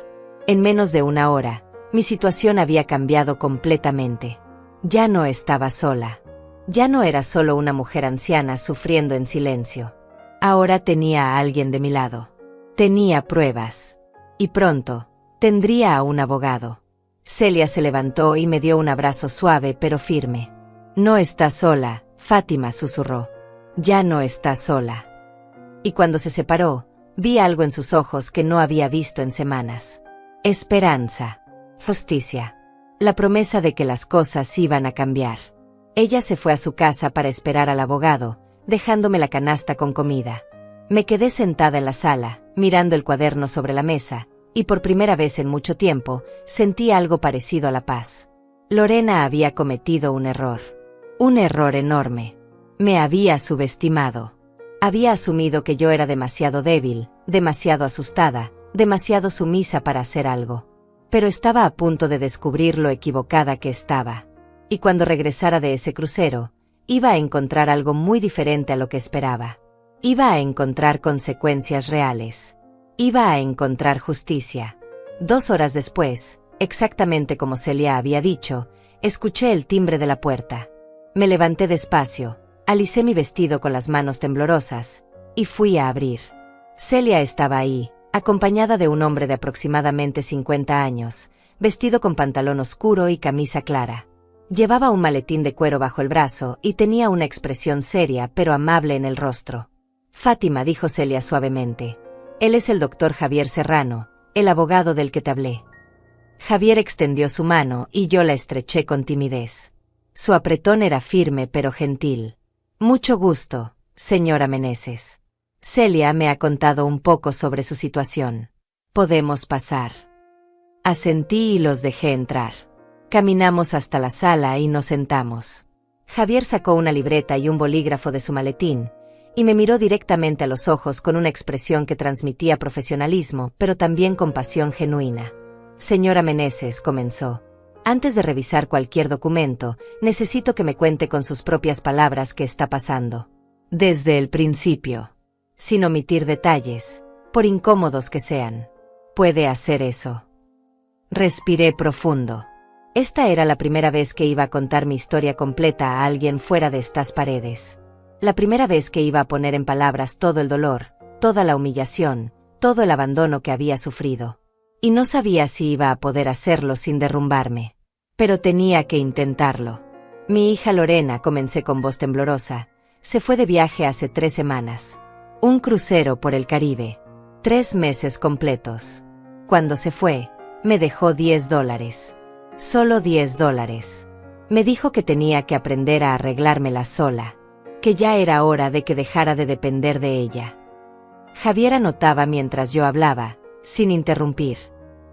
[SPEAKER 1] En menos de 1 hora, mi situación había cambiado completamente. Ya no estaba sola. Ya no era solo una mujer anciana sufriendo en silencio. Ahora tenía a alguien de mi lado. Tenía pruebas. Y pronto, tendría a un abogado. Celia se levantó y me dio un abrazo suave pero firme. No estás sola, Fátima susurró. Ya no estás sola. Y cuando se separó, vi algo en sus ojos que no había visto en semanas. Esperanza. Justicia. La promesa de que las cosas iban a cambiar. Ella se fue a su casa para esperar al abogado, dejándome la canasta con comida. Me quedé sentada en la sala, mirando el cuaderno sobre la mesa, y por primera vez en mucho tiempo, sentí algo parecido a la paz. Lorena había cometido un error. Un error enorme. Me había subestimado. Había asumido que yo era demasiado débil, demasiado asustada, demasiado sumisa para hacer algo. Pero estaba a punto de descubrir lo equivocada que estaba. Y cuando regresara de ese crucero, iba a encontrar algo muy diferente a lo que esperaba. Iba a encontrar consecuencias reales. Iba a encontrar justicia. 2 horas después, exactamente como Celia había dicho, escuché el timbre de la puerta. Me levanté despacio, alicé mi vestido con las manos temblorosas, y fui a abrir. Celia estaba ahí, acompañada de un hombre de aproximadamente 50 años, vestido con pantalón oscuro y camisa clara. Llevaba un maletín de cuero bajo el brazo y tenía una expresión seria pero amable en el rostro. Fátima, dijo Celia suavemente. Él es el doctor Javier Serrano, el abogado del que te hablé. Javier extendió su mano y yo la estreché con timidez. Su apretón era firme pero gentil. Mucho gusto, señora Meneses. Celia me ha contado un poco sobre su situación. Podemos pasar. Asentí y los dejé entrar. Caminamos hasta la sala y nos sentamos. Javier sacó una libreta y un bolígrafo de su maletín, y me miró directamente a los ojos con una expresión que transmitía profesionalismo, pero también compasión genuina. Señora Meneses, comenzó. Antes de revisar cualquier documento, necesito que me cuente con sus propias palabras qué está pasando. Desde el principio. Sin omitir detalles, por incómodos que sean. ¿Puede hacer eso? Respiré profundo. Esta era la primera vez que iba a contar mi historia completa a alguien fuera de estas paredes. La primera vez que iba a poner en palabras todo el dolor, toda la humillación, todo el abandono que había sufrido. Y no sabía si iba a poder hacerlo sin derrumbarme. Pero tenía que intentarlo. Mi hija Lorena, comencé con voz temblorosa, se fue de viaje hace 3 semanas. Un crucero por el Caribe. 3 meses completos. Cuando se fue, me dejó $10. Solo $10. Me dijo que tenía que aprender a arreglármela sola, que ya era hora de que dejara de depender de ella. Javier anotaba mientras yo hablaba, sin interrumpir.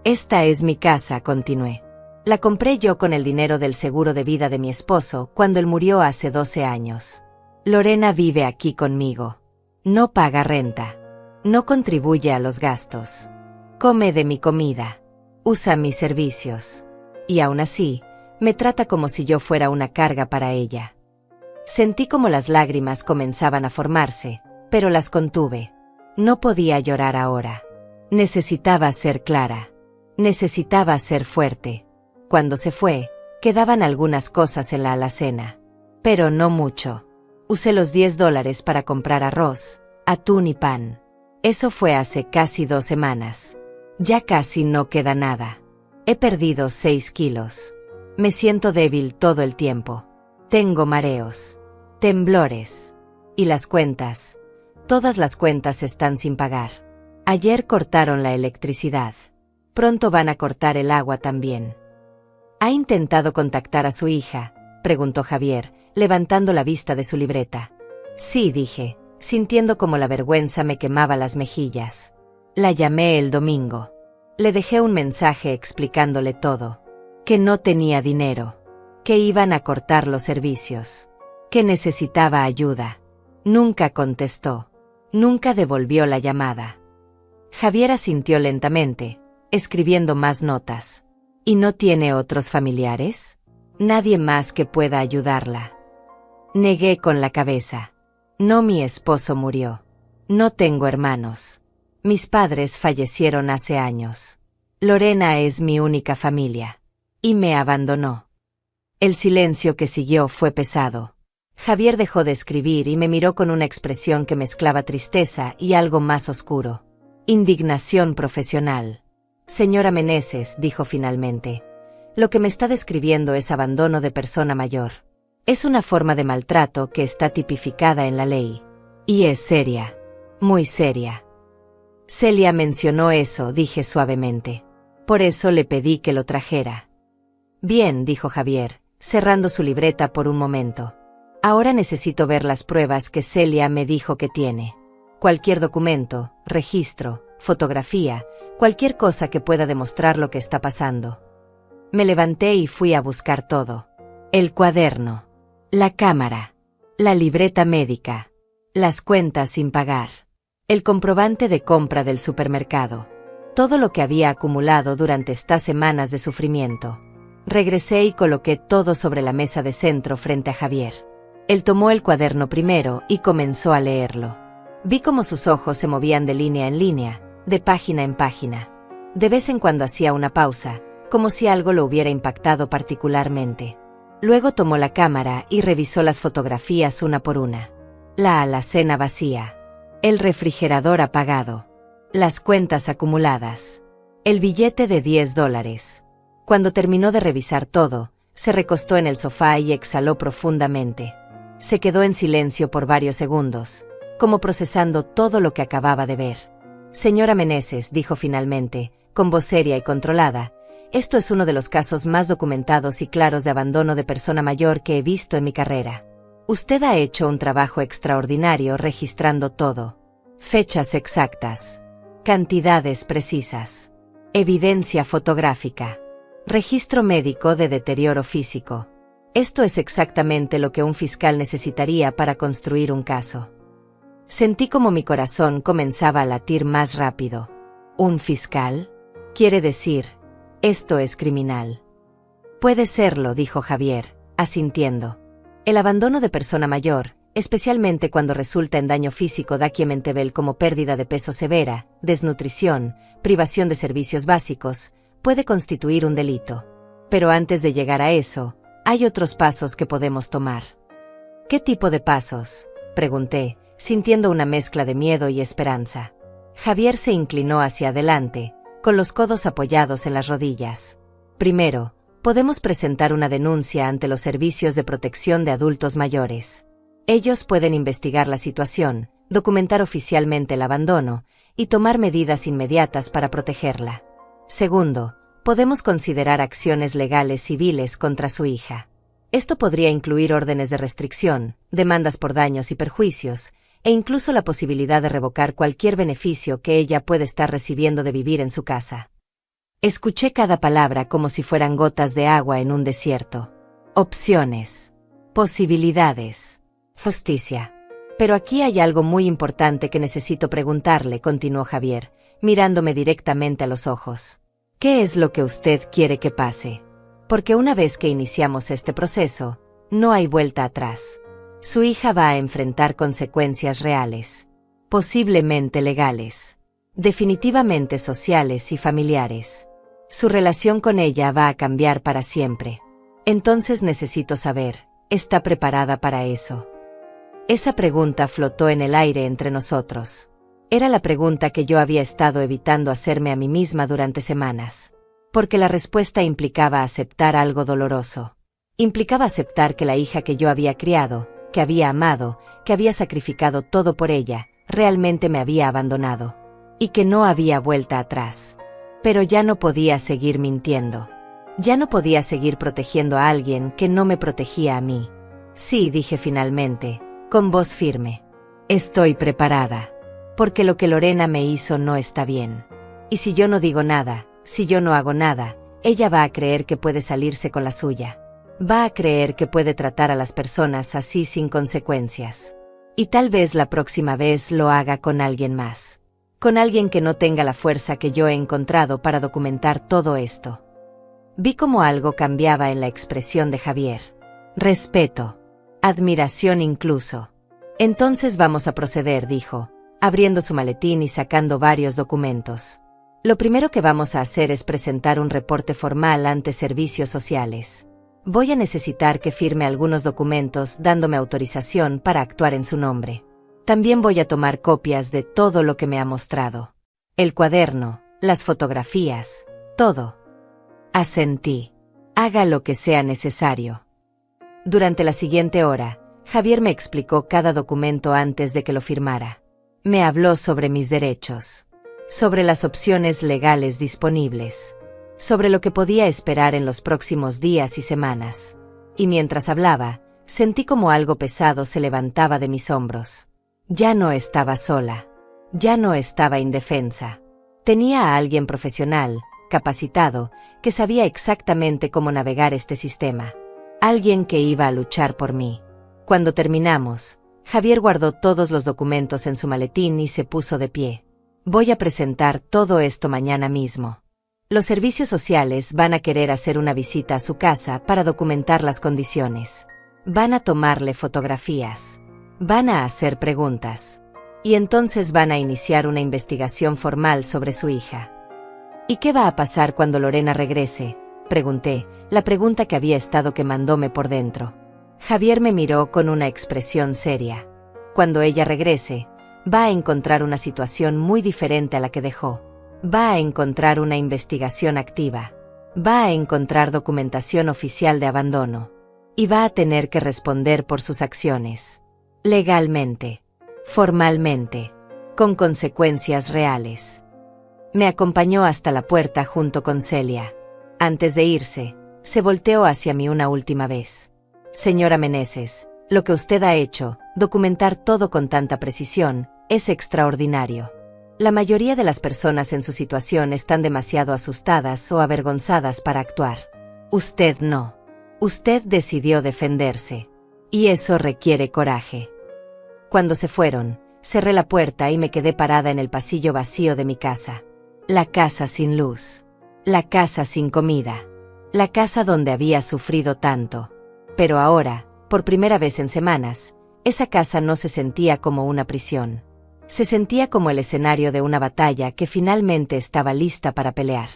[SPEAKER 1] Esta es mi casa, continué. La compré yo con el dinero del seguro de vida de mi esposo cuando él murió hace 12 años. Lorena vive aquí conmigo. No paga renta. No contribuye a los gastos. Come de mi comida. Usa mis servicios. Y aún así, me trata como si yo fuera una carga para ella. Sentí como las lágrimas comenzaban a formarse, pero las contuve. No podía llorar ahora. Necesitaba ser clara. Necesitaba ser fuerte. Cuando se fue, quedaban algunas cosas en la alacena. Pero no mucho. Usé los $10 para comprar arroz, atún y pan. Eso fue hace casi 2 semanas. Ya casi no queda nada. He perdido 6 kilos. Me siento débil todo el tiempo. Tengo mareos, temblores. Y las cuentas. Todas las cuentas están sin pagar. Ayer cortaron la electricidad. Pronto van a cortar el agua también. ¿Ha intentado contactar a su hija?, preguntó Javier, levantando la vista de su libreta. Sí, dije, sintiendo como la vergüenza me quemaba las mejillas. La llamé el domingo. Le dejé un mensaje explicándole todo. Que no tenía dinero. Que iban a cortar los servicios. Que necesitaba ayuda. Nunca contestó. Nunca devolvió la llamada. Javier asintió lentamente, escribiendo más notas. ¿Y no tiene otros familiares? Nadie más que pueda ayudarla. Negué con la cabeza. No, mi esposo murió. No tengo hermanos. Mis padres fallecieron hace años. Lorena es mi única familia. Y me abandonó. El silencio que siguió fue pesado. Javier dejó de escribir y me miró con una expresión que mezclaba tristeza y algo más oscuro. Indignación profesional. Señora Meneses, dijo finalmente, lo que me está describiendo es abandono de persona mayor. Es una forma de maltrato que está tipificada en la ley. Y es seria. Muy seria. Celia mencionó eso, dije suavemente. Por eso le pedí que lo trajera. Bien, dijo Javier, cerrando su libreta por un momento. Ahora necesito ver las pruebas que Celia me dijo que tiene. Cualquier documento, registro, fotografía, cualquier cosa que pueda demostrar lo que está pasando. Me levanté y fui a buscar todo. El cuaderno, la cámara, la libreta médica, las cuentas sin pagar, el comprobante de compra del supermercado, todo lo que había acumulado durante estas semanas de sufrimiento. Regresé y coloqué todo sobre la mesa de centro frente a Javier. Él tomó el cuaderno primero y comenzó a leerlo. Vi cómo sus ojos se movían de línea en línea, de página en página. De vez en cuando hacía una pausa, como si algo lo hubiera impactado particularmente. Luego tomó la cámara y revisó las fotografías una por una. La alacena vacía. El refrigerador apagado. Las cuentas acumuladas. El billete de $10. Cuando terminó de revisar todo, se recostó en el sofá y exhaló profundamente. Se quedó en silencio por varios segundos, como procesando todo lo que acababa de ver. Señora Meneses, dijo finalmente, con voz seria y controlada, esto es uno de los casos más documentados y claros de abandono de persona mayor que he visto en mi carrera. Usted ha hecho un trabajo extraordinario registrando todo. Fechas exactas. Cantidades precisas. Evidencia fotográfica. Registro médico de deterioro físico. Esto es exactamente lo que un fiscal necesitaría para construir un caso. Sentí como mi corazón comenzaba a latir más rápido. ¿Un fiscal? Quiere decir, esto es criminal. Puede serlo, dijo Javier, asintiendo. El abandono de persona mayor, especialmente cuando resulta en daño físico, da Quiementebel como pérdida de peso severa, desnutrición, privación de servicios básicos, puede constituir un delito. Pero antes de llegar a eso, hay otros pasos que podemos tomar. ¿Qué tipo de pasos?, pregunté, sintiendo una mezcla de miedo y esperanza. Javier se inclinó hacia adelante, con los codos apoyados en las rodillas. Primero, podemos presentar una denuncia ante los servicios de protección de adultos mayores. Ellos pueden investigar la situación, documentar oficialmente el abandono y tomar medidas inmediatas para protegerla. Segundo, podemos considerar acciones legales civiles contra su hija. Esto podría incluir órdenes de restricción, demandas por daños y perjuicios, e incluso la posibilidad de revocar cualquier beneficio que ella pueda estar recibiendo de vivir en su casa. Escuché cada palabra como si fueran gotas de agua en un desierto. Opciones. Posibilidades. Justicia. Pero aquí hay algo muy importante que necesito preguntarle, continuó Javier, mirándome directamente a los ojos. ¿Qué es lo que usted quiere que pase? Porque una vez que iniciamos este proceso, no hay vuelta atrás. Su hija va a enfrentar consecuencias reales, posiblemente legales, definitivamente sociales y familiares. Su relación con ella va a cambiar para siempre. Entonces necesito saber, ¿está preparada para eso? Esa pregunta flotó en el aire entre nosotros. Era la pregunta que yo había estado evitando hacerme a mí misma durante semanas. Porque la respuesta implicaba aceptar algo doloroso. Implicaba aceptar que la hija que yo había criado, que había amado, que había sacrificado todo por ella, realmente me había abandonado. Y que no había vuelta atrás. Pero ya no podía seguir mintiendo. Ya no podía seguir protegiendo a alguien que no me protegía a mí. Sí, dije finalmente, con voz firme. Estoy preparada. Porque lo que Lorena me hizo no está bien. Y si yo no digo nada, si yo no hago nada, ella va a creer que puede salirse con la suya. Va a creer que puede tratar a las personas así sin consecuencias. Y tal vez la próxima vez lo haga con alguien más. Con alguien que no tenga la fuerza que yo he encontrado para documentar todo esto. Vi cómo algo cambiaba en la expresión de Javier. Respeto. Admiración incluso. Entonces vamos a proceder, dijo, abriendo su maletín y sacando varios documentos. Lo primero que vamos a hacer es presentar un reporte formal ante servicios sociales. Voy a necesitar que firme algunos documentos dándome autorización para actuar en su nombre. También voy a tomar copias de todo lo que me ha mostrado. El cuaderno, las fotografías, todo. Asentí. Haga lo que sea necesario. Durante la siguiente hora, Javier me explicó cada documento antes de que lo firmara. Me habló sobre mis derechos. Sobre las opciones legales disponibles. Sobre lo que podía esperar en los próximos días y semanas. Y mientras hablaba, sentí como algo pesado se levantaba de mis hombros. Ya no estaba sola. Ya no estaba indefensa. Tenía a alguien profesional, capacitado, que sabía exactamente cómo navegar este sistema. Alguien que iba a luchar por mí. Cuando terminamos, Javier guardó todos los documentos en su maletín y se puso de pie. Voy a presentar todo esto mañana mismo. Los servicios sociales van a querer hacer una visita a su casa para documentar las condiciones. Van a tomarle fotografías. Van a hacer preguntas. Y entonces van a iniciar una investigación formal sobre su hija. ¿Y qué va a pasar cuando Lorena regrese?, pregunté, la pregunta que había estado quemándome por dentro. Javier me miró con una expresión seria. Cuando ella regrese, va a encontrar una situación muy diferente a la que dejó. Va a encontrar una investigación activa. Va a encontrar documentación oficial de abandono. Y va a tener que responder por sus acciones. Legalmente. Formalmente. Con consecuencias reales. Me acompañó hasta la puerta junto con Celia. Antes de irse, se volteó hacia mí una última vez. Señora Meneses, lo que usted ha hecho, documentar todo con tanta precisión, es extraordinario. La mayoría de las personas en su situación están demasiado asustadas o avergonzadas para actuar. Usted no. Usted decidió defenderse. Y eso requiere coraje. Cuando se fueron, Cerré la puerta y me quedé parada en el pasillo vacío de mi casa. La casa sin luz. La casa sin comida. La casa donde había sufrido tanto. Pero ahora, por primera vez en semanas, esa casa no se sentía como una prisión. Se sentía como el escenario de una batalla que finalmente estaba lista para pelear.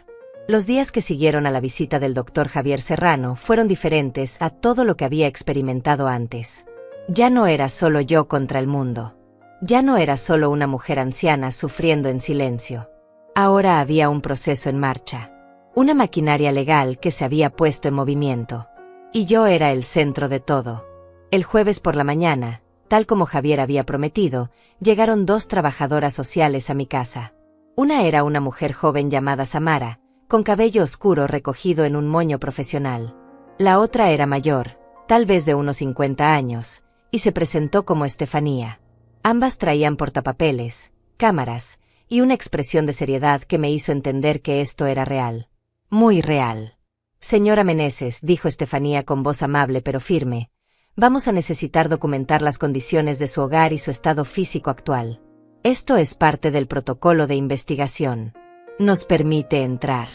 [SPEAKER 1] Los días que siguieron a la visita del doctor Javier Serrano fueron diferentes a todo lo que había experimentado antes. Ya no era solo yo contra el mundo. Ya no era solo una mujer anciana sufriendo en silencio. Ahora había un proceso en marcha. Una maquinaria legal que se había puesto en movimiento. Y yo era el centro de todo. El jueves por la mañana, tal como Javier había prometido, llegaron 2 trabajadoras sociales a mi casa. Una era una mujer joven llamada Samara, con cabello oscuro recogido en un moño profesional. La otra era mayor, tal vez de unos 50 años, y se presentó como Estefanía. Ambas traían portapapeles, cámaras, y una expresión de seriedad que me hizo entender que esto era real. Muy real. Señora Meneses, dijo Estefanía con voz amable pero firme, vamos a necesitar documentar las condiciones de su hogar y su estado físico actual. Esto es parte del protocolo de investigación. ¿Nos permite entrar?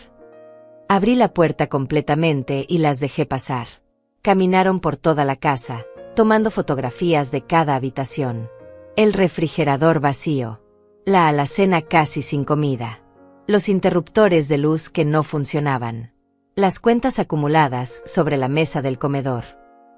[SPEAKER 1] Abrí la puerta completamente y las dejé pasar. Caminaron por toda la casa, tomando fotografías de cada habitación. El refrigerador vacío. La alacena casi sin comida. Los interruptores de luz que no funcionaban. Las cuentas acumuladas sobre la mesa del comedor.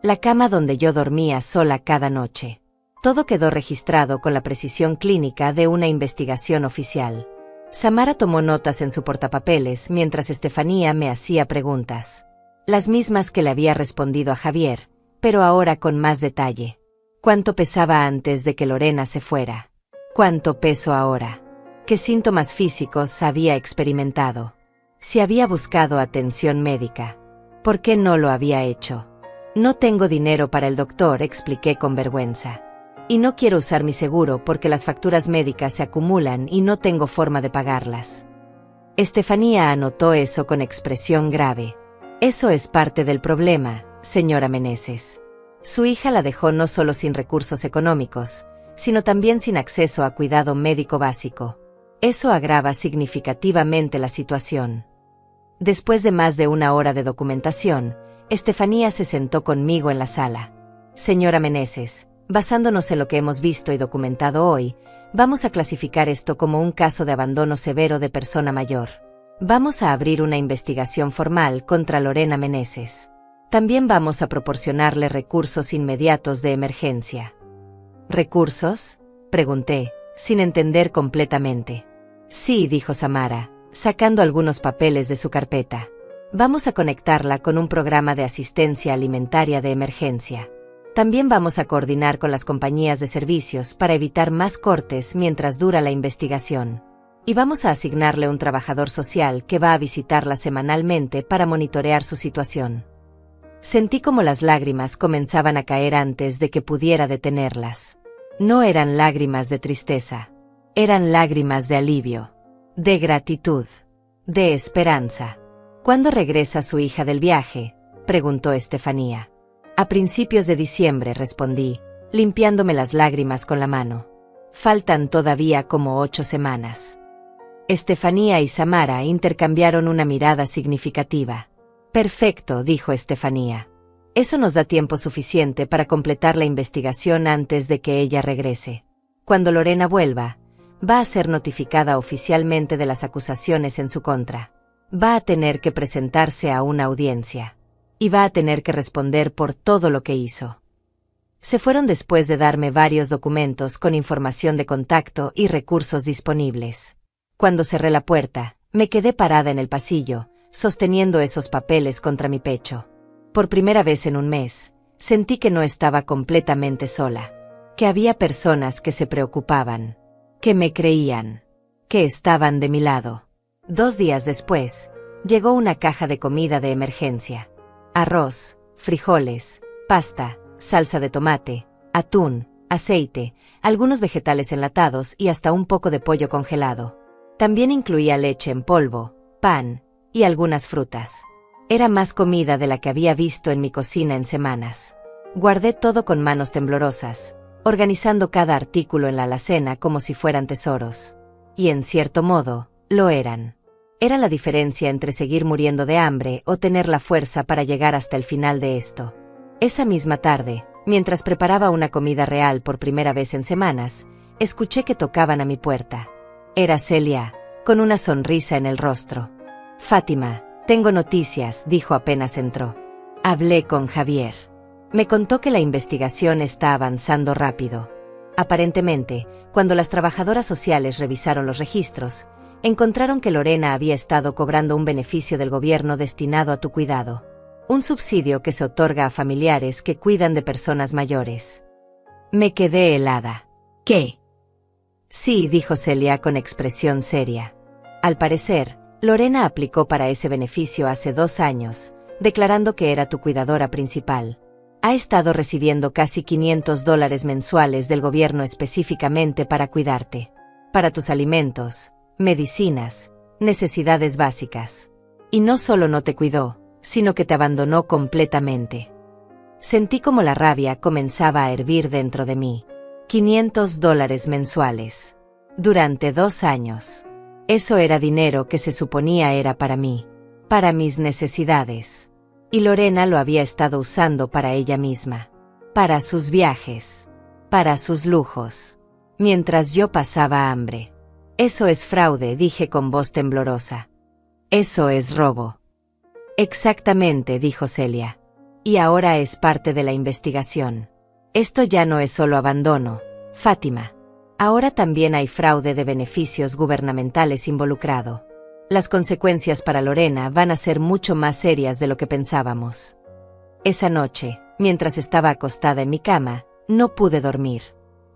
[SPEAKER 1] La cama donde yo dormía sola cada noche. Todo quedó registrado con la precisión clínica de una investigación oficial. Samara tomó notas en su portapapeles mientras Estefanía me hacía preguntas. Las mismas que le había respondido a Javier, pero ahora con más detalle. ¿Cuánto pesaba antes de que Lorena se fuera? ¿Cuánto peso ahora? ¿Qué síntomas físicos había experimentado? Si había buscado atención médica. ¿Por qué no lo había hecho? No tengo dinero para el doctor, expliqué con vergüenza. Y no quiero usar mi seguro porque las facturas médicas se acumulan y no tengo forma de pagarlas. Estefanía anotó eso con expresión grave. Eso es parte del problema, señora Meneses. Su hija la dejó no solo sin recursos económicos, sino también sin acceso a cuidado médico básico. Eso agrava significativamente la situación. Después de más de 1 hora de documentación, Estefanía se sentó conmigo en la sala. Señora Meneses, basándonos en lo que hemos visto y documentado hoy, vamos a clasificar esto como un caso de abandono severo de persona mayor. Vamos a abrir una investigación formal contra Lorena Meneses. También vamos a proporcionarle recursos inmediatos de emergencia. ¿Recursos?, pregunté, sin entender completamente. Sí, dijo Samara, sacando algunos papeles de su carpeta. Vamos a conectarla con un programa de asistencia alimentaria de emergencia. También vamos a coordinar con las compañías de servicios para evitar más cortes mientras dura la investigación. Y vamos a asignarle un trabajador social que va a visitarla semanalmente para monitorear su situación. Sentí como las lágrimas comenzaban a caer antes de que pudiera detenerlas. No eran lágrimas de tristeza. Eran lágrimas de alivio, de gratitud, de esperanza. ¿Cuándo regresa su hija del viaje?, preguntó Estefanía. A principios de diciembre, respondí, limpiándome las lágrimas con la mano. Faltan todavía como 8 semanas. Estefanía y Samara intercambiaron una mirada significativa. Perfecto, dijo Estefanía. Eso nos da tiempo suficiente para completar la investigación antes de que ella regrese. Cuando Lorena vuelva, va a ser notificada oficialmente de las acusaciones en su contra. Va a tener que presentarse a una audiencia. Y va a tener que responder por todo lo que hizo. Se fueron después de darme varios documentos con información de contacto y recursos disponibles. Cuando cerré la puerta, me quedé parada en el pasillo, sosteniendo esos papeles contra mi pecho. Por primera vez en un mes, sentí que no estaba completamente sola. Que había personas que se preocupaban. Que me creían. Que estaban de mi lado. 2 días después, llegó una caja de comida de emergencia. Arroz, frijoles, pasta, salsa de tomate, atún, aceite, algunos vegetales enlatados y hasta un poco de pollo congelado. También incluía leche en polvo, pan y algunas frutas. Era más comida de la que había visto en mi cocina en semanas. Guardé todo con manos temblorosas, organizando cada artículo en la alacena como si fueran tesoros. Y en cierto modo, lo eran. Era la diferencia entre seguir muriendo de hambre o tener la fuerza para llegar hasta el final de esto. Esa misma tarde, mientras preparaba una comida real por primera vez en semanas, escuché que tocaban a mi puerta. Era Celia, con una sonrisa en el rostro. «Fátima, tengo noticias», dijo apenas entró. Hablé con Javier. Me contó que la investigación está avanzando rápido. Aparentemente, cuando las trabajadoras sociales revisaron los registros, encontraron que Lorena había estado cobrando un beneficio del gobierno destinado a tu cuidado. Un subsidio que se otorga a familiares que cuidan de personas mayores. Me quedé helada. ¿Qué? Sí, dijo Celia con expresión seria. Al parecer, Lorena aplicó para ese beneficio hace 2 años, declarando que era tu cuidadora principal. Ha estado recibiendo casi $500 mensuales del gobierno específicamente para cuidarte. Para tus alimentos, medicinas, necesidades básicas. Y no solo no te cuidó, sino que te abandonó completamente. Sentí como la rabia comenzaba a hervir dentro de mí. $500 mensuales. Durante 2 años. Eso era dinero que se suponía era para mí. Para mis necesidades. Y Lorena lo había estado usando para ella misma. Para sus viajes. Para sus lujos. Mientras yo pasaba hambre. Eso es fraude, dije con voz temblorosa. Eso es robo. Exactamente, dijo Celia. Y ahora es parte de la investigación. Esto ya no es solo abandono, Fátima. Ahora también hay fraude de beneficios gubernamentales involucrado. Las consecuencias para Lorena van a ser mucho más serias de lo que pensábamos. Esa noche, mientras estaba acostada en mi cama, no pude dormir.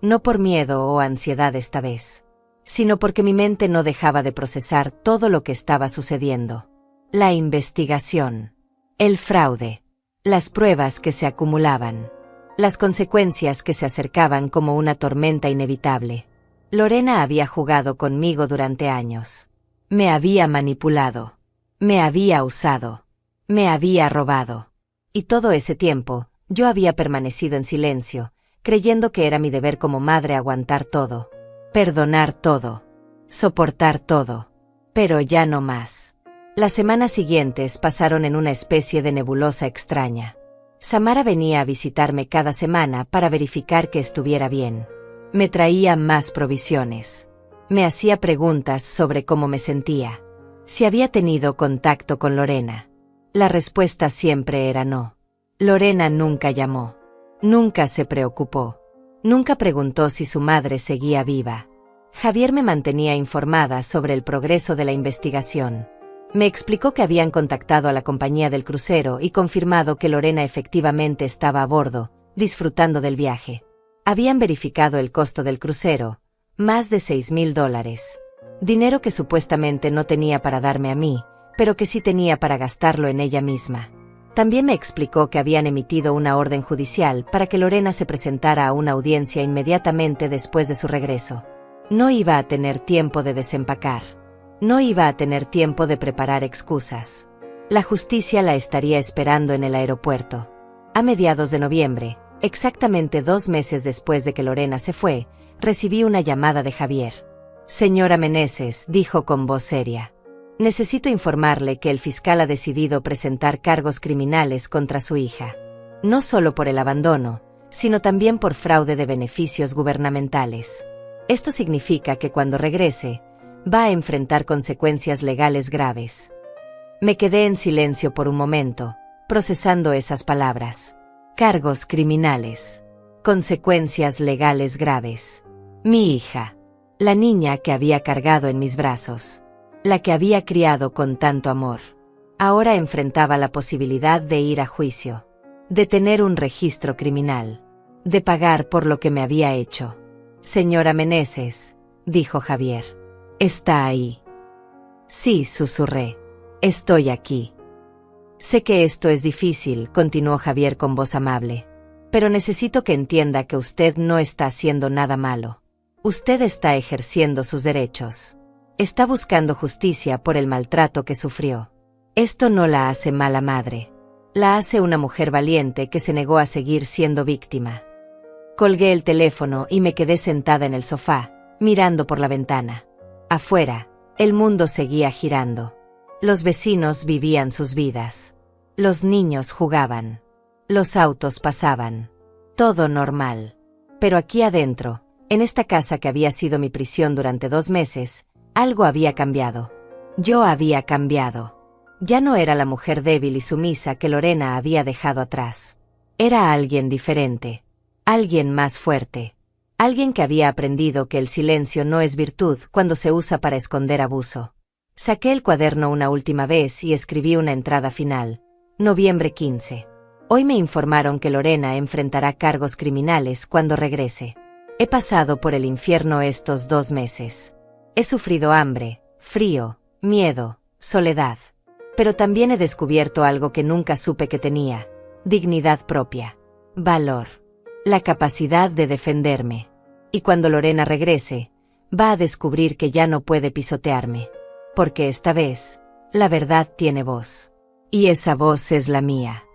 [SPEAKER 1] No por miedo o ansiedad esta vez, sino porque mi mente no dejaba de procesar todo lo que estaba sucediendo. La investigación. El fraude. Las pruebas que se acumulaban. Las consecuencias que se acercaban como una tormenta inevitable. Lorena había jugado conmigo durante años. Me había manipulado. Me había usado. Me había robado. Y todo ese tiempo, yo había permanecido en silencio, creyendo que era mi deber como madre aguantar todo. Perdonar todo. Soportar todo. Pero ya no más. Las semanas siguientes pasaron en una especie de nebulosa extraña. Samara venía a visitarme cada semana para verificar que estuviera bien. Me traía más provisiones. Me hacía preguntas sobre cómo me sentía. Si había tenido contacto con Lorena. La respuesta siempre era no. Lorena nunca llamó. Nunca se preocupó. Nunca preguntó si su madre seguía viva. Javier me mantenía informada sobre el progreso de la investigación. Me explicó que habían contactado a la compañía del crucero y confirmado que Lorena efectivamente estaba a bordo, disfrutando del viaje. Habían verificado el costo del crucero, más de $6,000. Dinero que supuestamente no tenía para darme a mí, pero que sí tenía para gastarlo en ella misma. También me explicó que habían emitido una orden judicial para que Lorena se presentara a una audiencia inmediatamente después de su regreso. No iba a tener tiempo de desempacar. No iba a tener tiempo de preparar excusas. La justicia la estaría esperando en el aeropuerto. A mediados de noviembre, exactamente 2 meses después de que Lorena se fue, recibí una llamada de Javier. Señora Meneses, dijo con voz seria. Necesito informarle que el fiscal ha decidido presentar cargos criminales contra su hija. No solo por el abandono, sino también por fraude de beneficios gubernamentales. Esto significa que cuando regrese, va a enfrentar consecuencias legales graves. Me quedé en silencio por un momento, procesando esas palabras. Cargos criminales. Consecuencias legales graves. Mi hija. La niña que había cargado en mis brazos. La que había criado con tanto amor. Ahora enfrentaba la posibilidad de ir a juicio. De tener un registro criminal. De pagar por lo que me había hecho. Señora Meneses, dijo Javier. ¿Está ahí? Sí, susurré. Estoy aquí. Sé que esto es difícil, continuó Javier con voz amable. Pero necesito que entienda que usted no está haciendo nada malo. Usted está ejerciendo sus derechos. Está buscando justicia por el maltrato que sufrió. Esto no la hace mala madre. La hace una mujer valiente que se negó a seguir siendo víctima. Colgué el teléfono y me quedé sentada en el sofá, mirando por la ventana. Afuera, el mundo seguía girando. Los vecinos vivían sus vidas. Los niños jugaban. Los autos pasaban. Todo normal. Pero aquí adentro, en esta casa que había sido mi prisión durante 2 meses, algo había cambiado. Yo había cambiado. Ya no era la mujer débil y sumisa que Lorena había dejado atrás. Era alguien diferente. Alguien más fuerte. Alguien que había aprendido que el silencio no es virtud cuando se usa para esconder abuso. Saqué el cuaderno una última vez y escribí una entrada final. Noviembre 15. Hoy me informaron que Lorena enfrentará cargos criminales cuando regrese. He pasado por el infierno estos 2 meses. He sufrido hambre, frío, miedo, soledad. Pero también he descubierto algo que nunca supe que tenía: dignidad propia, valor, la capacidad de defenderme. Y cuando Lorena regrese, va a descubrir que ya no puede pisotearme. Porque esta vez, la verdad tiene voz. Y esa voz es la mía.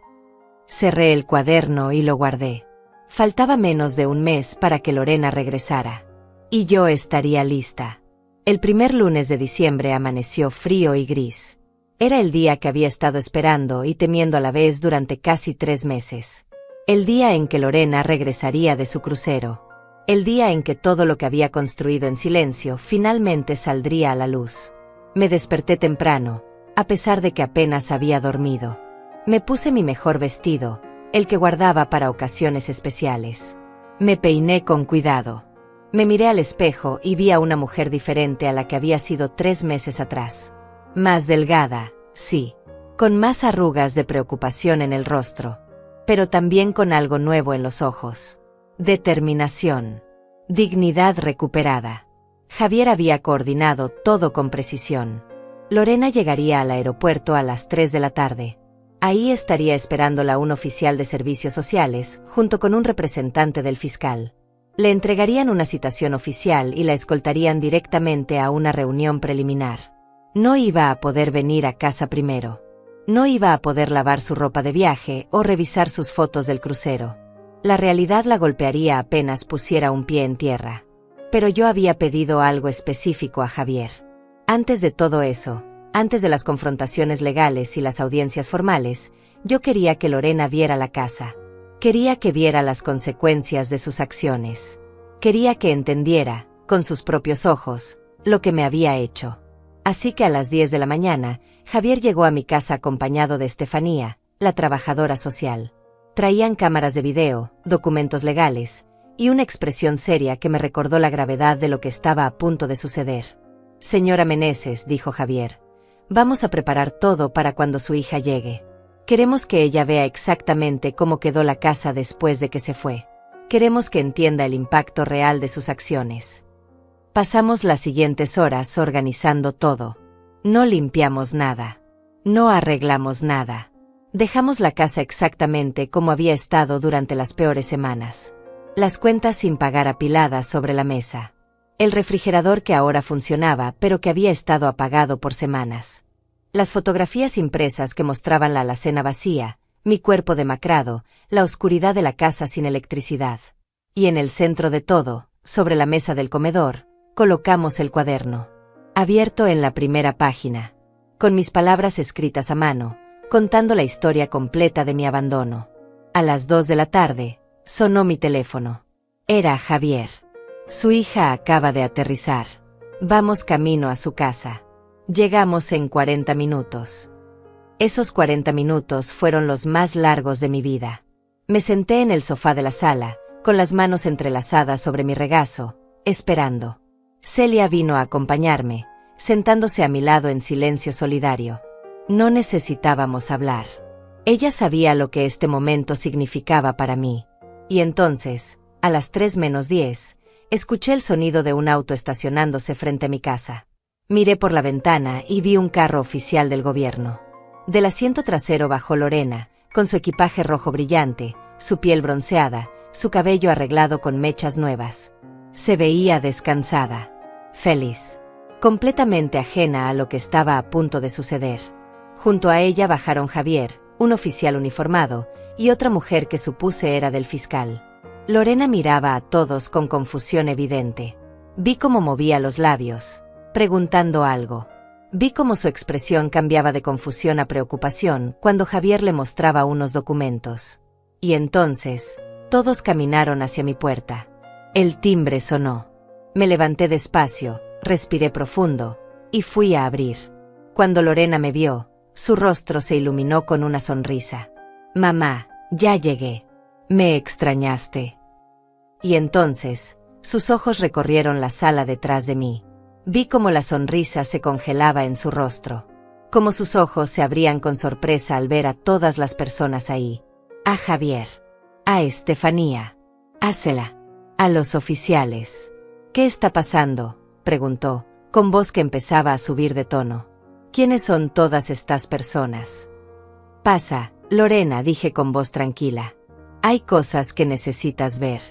[SPEAKER 1] Cerré el cuaderno y lo guardé. Faltaba menos de 1 mes para que Lorena regresara. Y yo estaría lista. El primer lunes de diciembre amaneció frío y gris. Era el día que había estado esperando y temiendo a la vez durante casi 3 meses. El día en que Lorena regresaría de su crucero. El día en que todo lo que había construido en silencio finalmente saldría a la luz. Me desperté temprano, a pesar de que apenas había dormido. Me puse mi mejor vestido, el que guardaba para ocasiones especiales. Me peiné con cuidado. Me miré al espejo y vi a una mujer diferente a la que había sido 3 meses atrás. Más delgada, sí, con más arrugas de preocupación en el rostro, pero también con algo nuevo en los ojos. Determinación. Dignidad recuperada. Javier había coordinado todo con precisión. Lorena llegaría al aeropuerto a las 3 de la tarde. Ahí estaría esperándola un oficial de servicios sociales, junto con un representante del fiscal. Le entregarían una citación oficial y la escoltarían directamente a una reunión preliminar. No iba a poder venir a casa primero. No iba a poder lavar su ropa de viaje o revisar sus fotos del crucero. La realidad la golpearía apenas pusiera un pie en tierra. Pero yo había pedido algo específico a Javier. Antes de todo eso, antes de las confrontaciones legales y las audiencias formales, yo quería que Lorena viera la casa. Quería que viera las consecuencias de sus acciones. Quería que entendiera, con sus propios ojos, lo que me había hecho. Así que a las 10 de la mañana, Javier llegó a mi casa acompañado de Estefanía, la trabajadora social. Traían cámaras de video, documentos legales, y una expresión seria que me recordó la gravedad de lo que estaba a punto de suceder. «Señora Meneses», dijo Javier, «vamos a preparar todo para cuando su hija llegue. Queremos que ella vea exactamente cómo quedó la casa después de que se fue. Queremos que entienda el impacto real de sus acciones». Pasamos las siguientes horas organizando todo. No limpiamos nada. No arreglamos nada. Dejamos la casa exactamente como había estado durante las peores semanas. Las cuentas sin pagar apiladas sobre la mesa. El refrigerador que ahora funcionaba pero que había estado apagado por semanas. Las fotografías impresas que mostraban la alacena vacía, mi cuerpo demacrado, la oscuridad de la casa sin electricidad. Y en el centro de todo, sobre la mesa del comedor, colocamos el cuaderno. Abierto en la primera página. Con mis palabras escritas a mano, contando la historia completa de mi abandono. A las 2 de la tarde, sonó mi teléfono. Era Javier. Su hija acaba de aterrizar. Vamos camino a su casa. Llegamos en 40 minutos. Esos 40 minutos fueron los más largos de mi vida. Me senté en el sofá de la sala, con las manos entrelazadas sobre mi regazo, esperando. Celia vino a acompañarme, sentándose a mi lado en silencio solidario. No necesitábamos hablar. Ella sabía lo que este momento significaba para mí. Y entonces, a las 3:10, escuché el sonido de un auto estacionándose frente a mi casa. Miré por la ventana y vi un carro oficial del gobierno. Del asiento trasero bajó Lorena, con su equipaje rojo brillante, su piel bronceada, su cabello arreglado con mechas nuevas. Se veía descansada, feliz, completamente ajena a lo que estaba a punto de suceder. Junto a ella bajaron Javier, un oficial uniformado, y otra mujer que supuse era del fiscal. Lorena miraba a todos con confusión evidente. Vi cómo movía los labios, preguntando algo. Vi cómo su expresión cambiaba de confusión a preocupación cuando Javier le mostraba unos documentos. Y entonces, todos caminaron hacia mi puerta. El timbre sonó. Me levanté despacio, respiré profundo, y fui a abrir. Cuando Lorena me vio, su rostro se iluminó con una sonrisa. «Mamá, ya llegué. ¿Me extrañaste?» Y entonces, sus ojos recorrieron la sala detrás de mí. Vi cómo la sonrisa se congelaba en su rostro, cómo sus ojos se abrían con sorpresa al ver a todas las personas ahí. A Javier, a Estefanía, a Cela, a los oficiales. «¿Qué está pasando?», preguntó, con voz que empezaba a subir de tono. «¿Quiénes son todas estas personas?» «Pasa, Lorena», dije con voz tranquila. «Hay cosas que necesitas ver».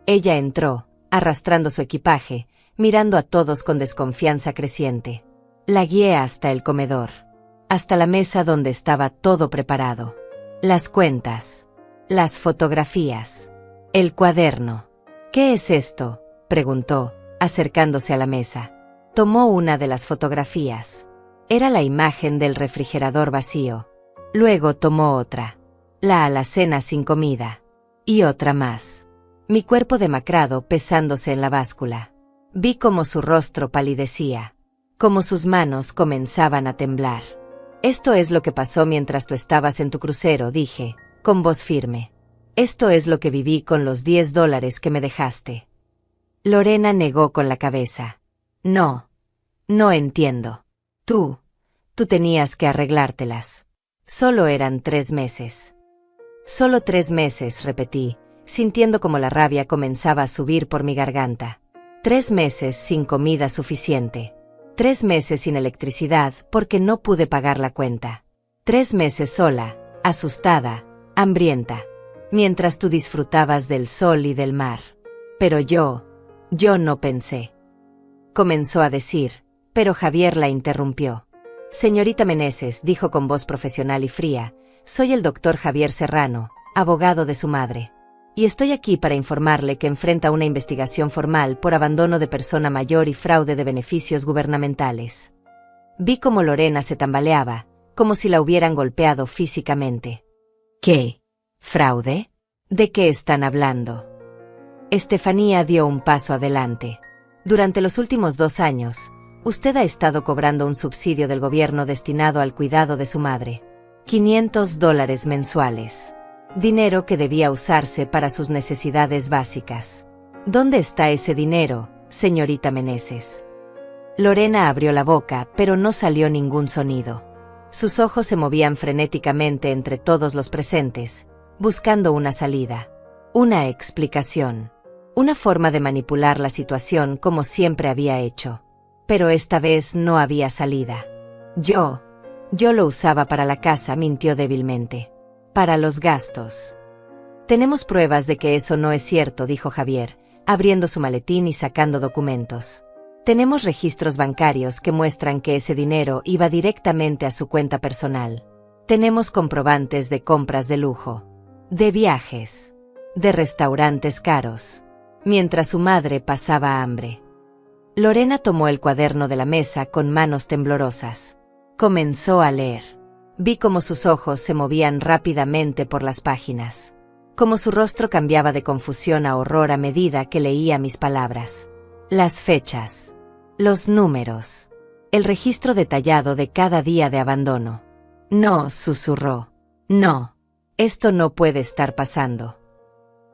[SPEAKER 1] Ella entró, arrastrando su equipaje, mirando a todos con desconfianza creciente. La guié hasta el comedor, hasta la mesa donde estaba todo preparado. Las cuentas, las fotografías, el cuaderno. «¿Qué es esto?», preguntó, acercándose a la mesa. Tomó una de las fotografías. Era la imagen del refrigerador vacío. Luego tomó otra, la alacena sin comida, y otra más. Mi cuerpo demacrado pesándose en la báscula. Vi cómo su rostro palidecía, cómo sus manos comenzaban a temblar. «Esto es lo que pasó mientras tú estabas en tu crucero», dije, con voz firme. «Esto es lo que viví con los $10 que me dejaste». Lorena negó con la cabeza. «No, no entiendo. Tú tenías que arreglártelas. Solo eran 3 meses». «Solo 3 meses», repetí, sintiendo como la rabia comenzaba a subir por mi garganta. 3 meses sin comida suficiente. 3 meses sin electricidad porque no pude pagar la cuenta. 3 meses sola, asustada, hambrienta, mientras tú disfrutabas del sol y del mar. Pero yo no pensé. Comenzó a decir, pero Javier la interrumpió. «Señorita Meneses», dijo con voz profesional y fría, «soy el doctor Javier Serrano, abogado de su madre. Y estoy aquí para informarle que enfrenta una investigación formal por abandono de persona mayor y fraude de beneficios gubernamentales». Vi cómo Lorena se tambaleaba, como si la hubieran golpeado físicamente. «¿Qué? ¿Fraude? ¿De qué están hablando?». Estefanía dio un paso adelante. «Durante los últimos 2 años, usted ha estado cobrando un subsidio del gobierno destinado al cuidado de su madre. $500 mensuales. Dinero que debía usarse para sus necesidades básicas. ¿Dónde está ese dinero, señorita Meneses?». Lorena abrió la boca, pero no salió ningún sonido. Sus ojos se movían frenéticamente entre todos los presentes, buscando una salida, una explicación, una forma de manipular la situación como siempre había hecho. Pero esta vez no había salida. Yo lo usaba para la casa», mintió débilmente. «Para los gastos». «Tenemos pruebas de que eso no es cierto», dijo Javier, abriendo su maletín y sacando documentos. «Tenemos registros bancarios que muestran que ese dinero iba directamente a su cuenta personal. Tenemos comprobantes de compras de lujo, de viajes, de restaurantes caros, mientras su madre pasaba hambre». Lorena tomó el cuaderno de la mesa con manos temblorosas. Comenzó a leer. Vi cómo sus ojos se movían rápidamente por las páginas, cómo su rostro cambiaba de confusión a horror a medida que leía mis palabras. Las fechas, los números, el registro detallado de cada día de abandono. «No», susurró. «No, esto no puede estar pasando».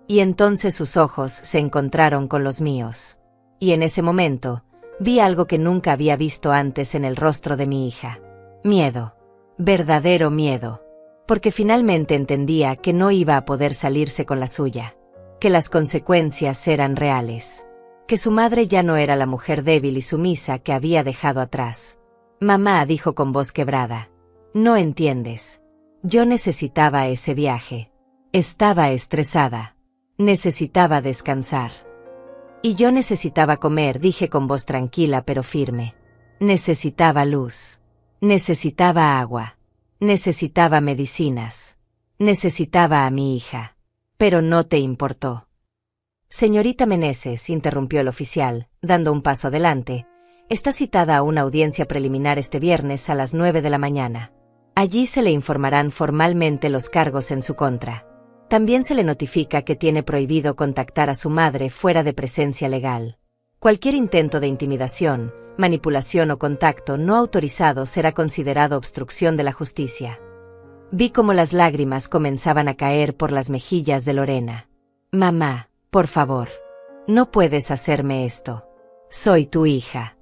[SPEAKER 1] Y entonces sus ojos se encontraron con los míos. Y en ese momento, vi algo que nunca había visto antes en el rostro de mi hija. Miedo. Verdadero miedo. Porque finalmente entendía que no iba a poder salirse con la suya. Que las consecuencias eran reales. Que su madre ya no era la mujer débil y sumisa que había dejado atrás. «Mamá», dijo con voz quebrada, «no entiendes. Yo necesitaba ese viaje. Estaba estresada. Necesitaba descansar. Y yo necesitaba comer», dije con voz tranquila pero firme. «Necesitaba luz. Necesitaba agua. Necesitaba medicinas. Necesitaba a mi hija. Pero no te importó. Señorita Meneses, interrumpió el oficial, dando un paso adelante, está citada a una audiencia preliminar este viernes a las 9 de la mañana. Allí se le informarán formalmente los cargos en su contra. También se le notifica que tiene prohibido contactar a su madre fuera de presencia legal. Cualquier intento de intimidación, manipulación o contacto no autorizado será considerado obstrucción de la justicia. Vi cómo las lágrimas comenzaban a caer por las mejillas de Lorena. Mamá, por favor. No puedes hacerme esto. Soy tu hija.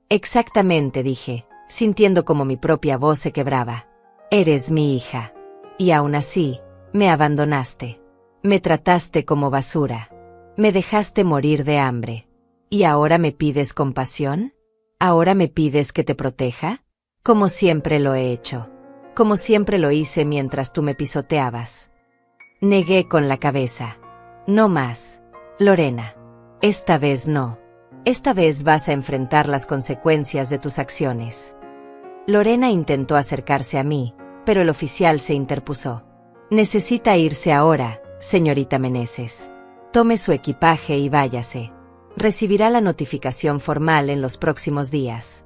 [SPEAKER 1] Exactamente, dije, sintiendo como mi propia voz se quebraba. Eres mi hija. Y aún así, me abandonaste. Me trataste como basura. Me dejaste morir de hambre. ¿Y ahora me pides compasión? ¿Ahora me pides que te proteja? Como siempre lo he hecho. Como siempre lo hice mientras tú me pisoteabas. Negué con la cabeza. No más, Lorena. Esta vez no. Esta vez vas a enfrentar las consecuencias de tus acciones. Lorena intentó acercarse a mí, pero el oficial se interpuso. Necesita irse ahora, señorita Meneses. Tome su equipaje y váyase. Recibirá la notificación formal en los próximos días.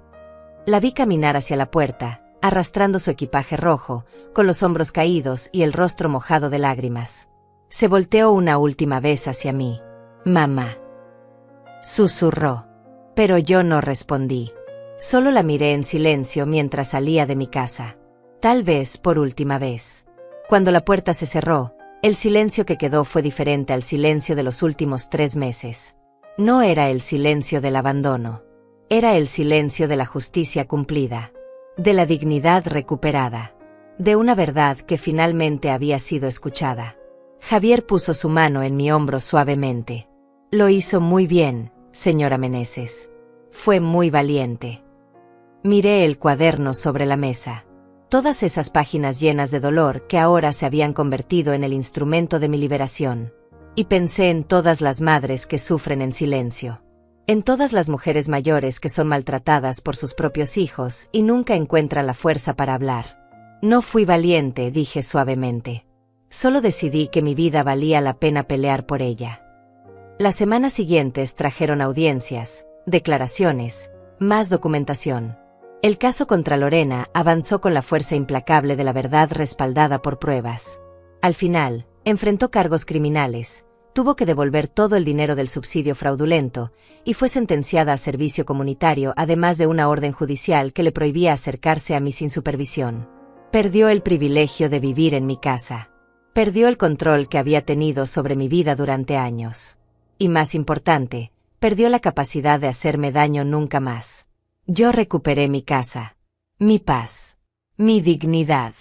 [SPEAKER 1] La vi caminar hacia la puerta, arrastrando su equipaje rojo, con los hombros caídos y el rostro mojado de lágrimas. Se volteó una última vez hacia mí. Mamá. Susurró. Pero yo no respondí. Solo la miré en silencio mientras salía de mi casa. Tal vez por última vez. Cuando la puerta se cerró, el silencio que quedó fue diferente al silencio de los últimos 3 meses. No era el silencio del abandono. Era el silencio de la justicia cumplida. De la dignidad recuperada. De una verdad que finalmente había sido escuchada. Javier puso su mano en mi hombro suavemente. Lo hizo muy bien, señora Meneses. Fue muy valiente. Miré el cuaderno sobre la mesa. Todas esas páginas llenas de dolor que ahora se habían convertido en el instrumento de mi liberación. Y pensé en todas las madres que sufren en silencio. En todas las mujeres mayores que son maltratadas por sus propios hijos y nunca encuentran la fuerza para hablar. No fui valiente, dije suavemente. Solo decidí que mi vida valía la pena pelear por ella. Las semanas siguientes trajeron audiencias, declaraciones, más documentación. El caso contra Lorena avanzó con la fuerza implacable de la verdad respaldada por pruebas. Al final, enfrentó cargos criminales, tuvo que devolver todo el dinero del subsidio fraudulento y fue sentenciada a servicio comunitario, además de una orden judicial que le prohibía acercarse a mí sin supervisión. Perdió el privilegio de vivir en mi casa. Perdió el control que había tenido sobre mi vida durante años. Y más importante, perdió la capacidad de hacerme daño nunca más. Yo recuperé mi casa, mi paz, mi dignidad.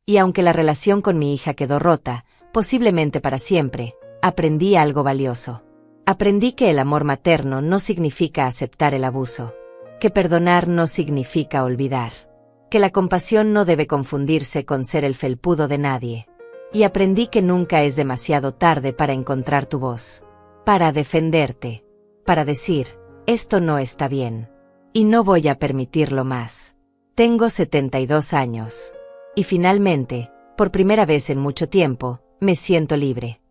[SPEAKER 1] Y aunque la relación con mi hija quedó rota, posiblemente para siempre, aprendí algo valioso. Aprendí que el amor materno no significa aceptar el abuso, que perdonar no significa olvidar, que la compasión no debe confundirse con ser el felpudo de nadie. Y aprendí que nunca es demasiado tarde para encontrar tu voz, para defenderte, para decir, esto no está bien. Y no voy a permitirlo más. Tengo 72 años. Y finalmente, por primera vez en mucho tiempo, me siento libre.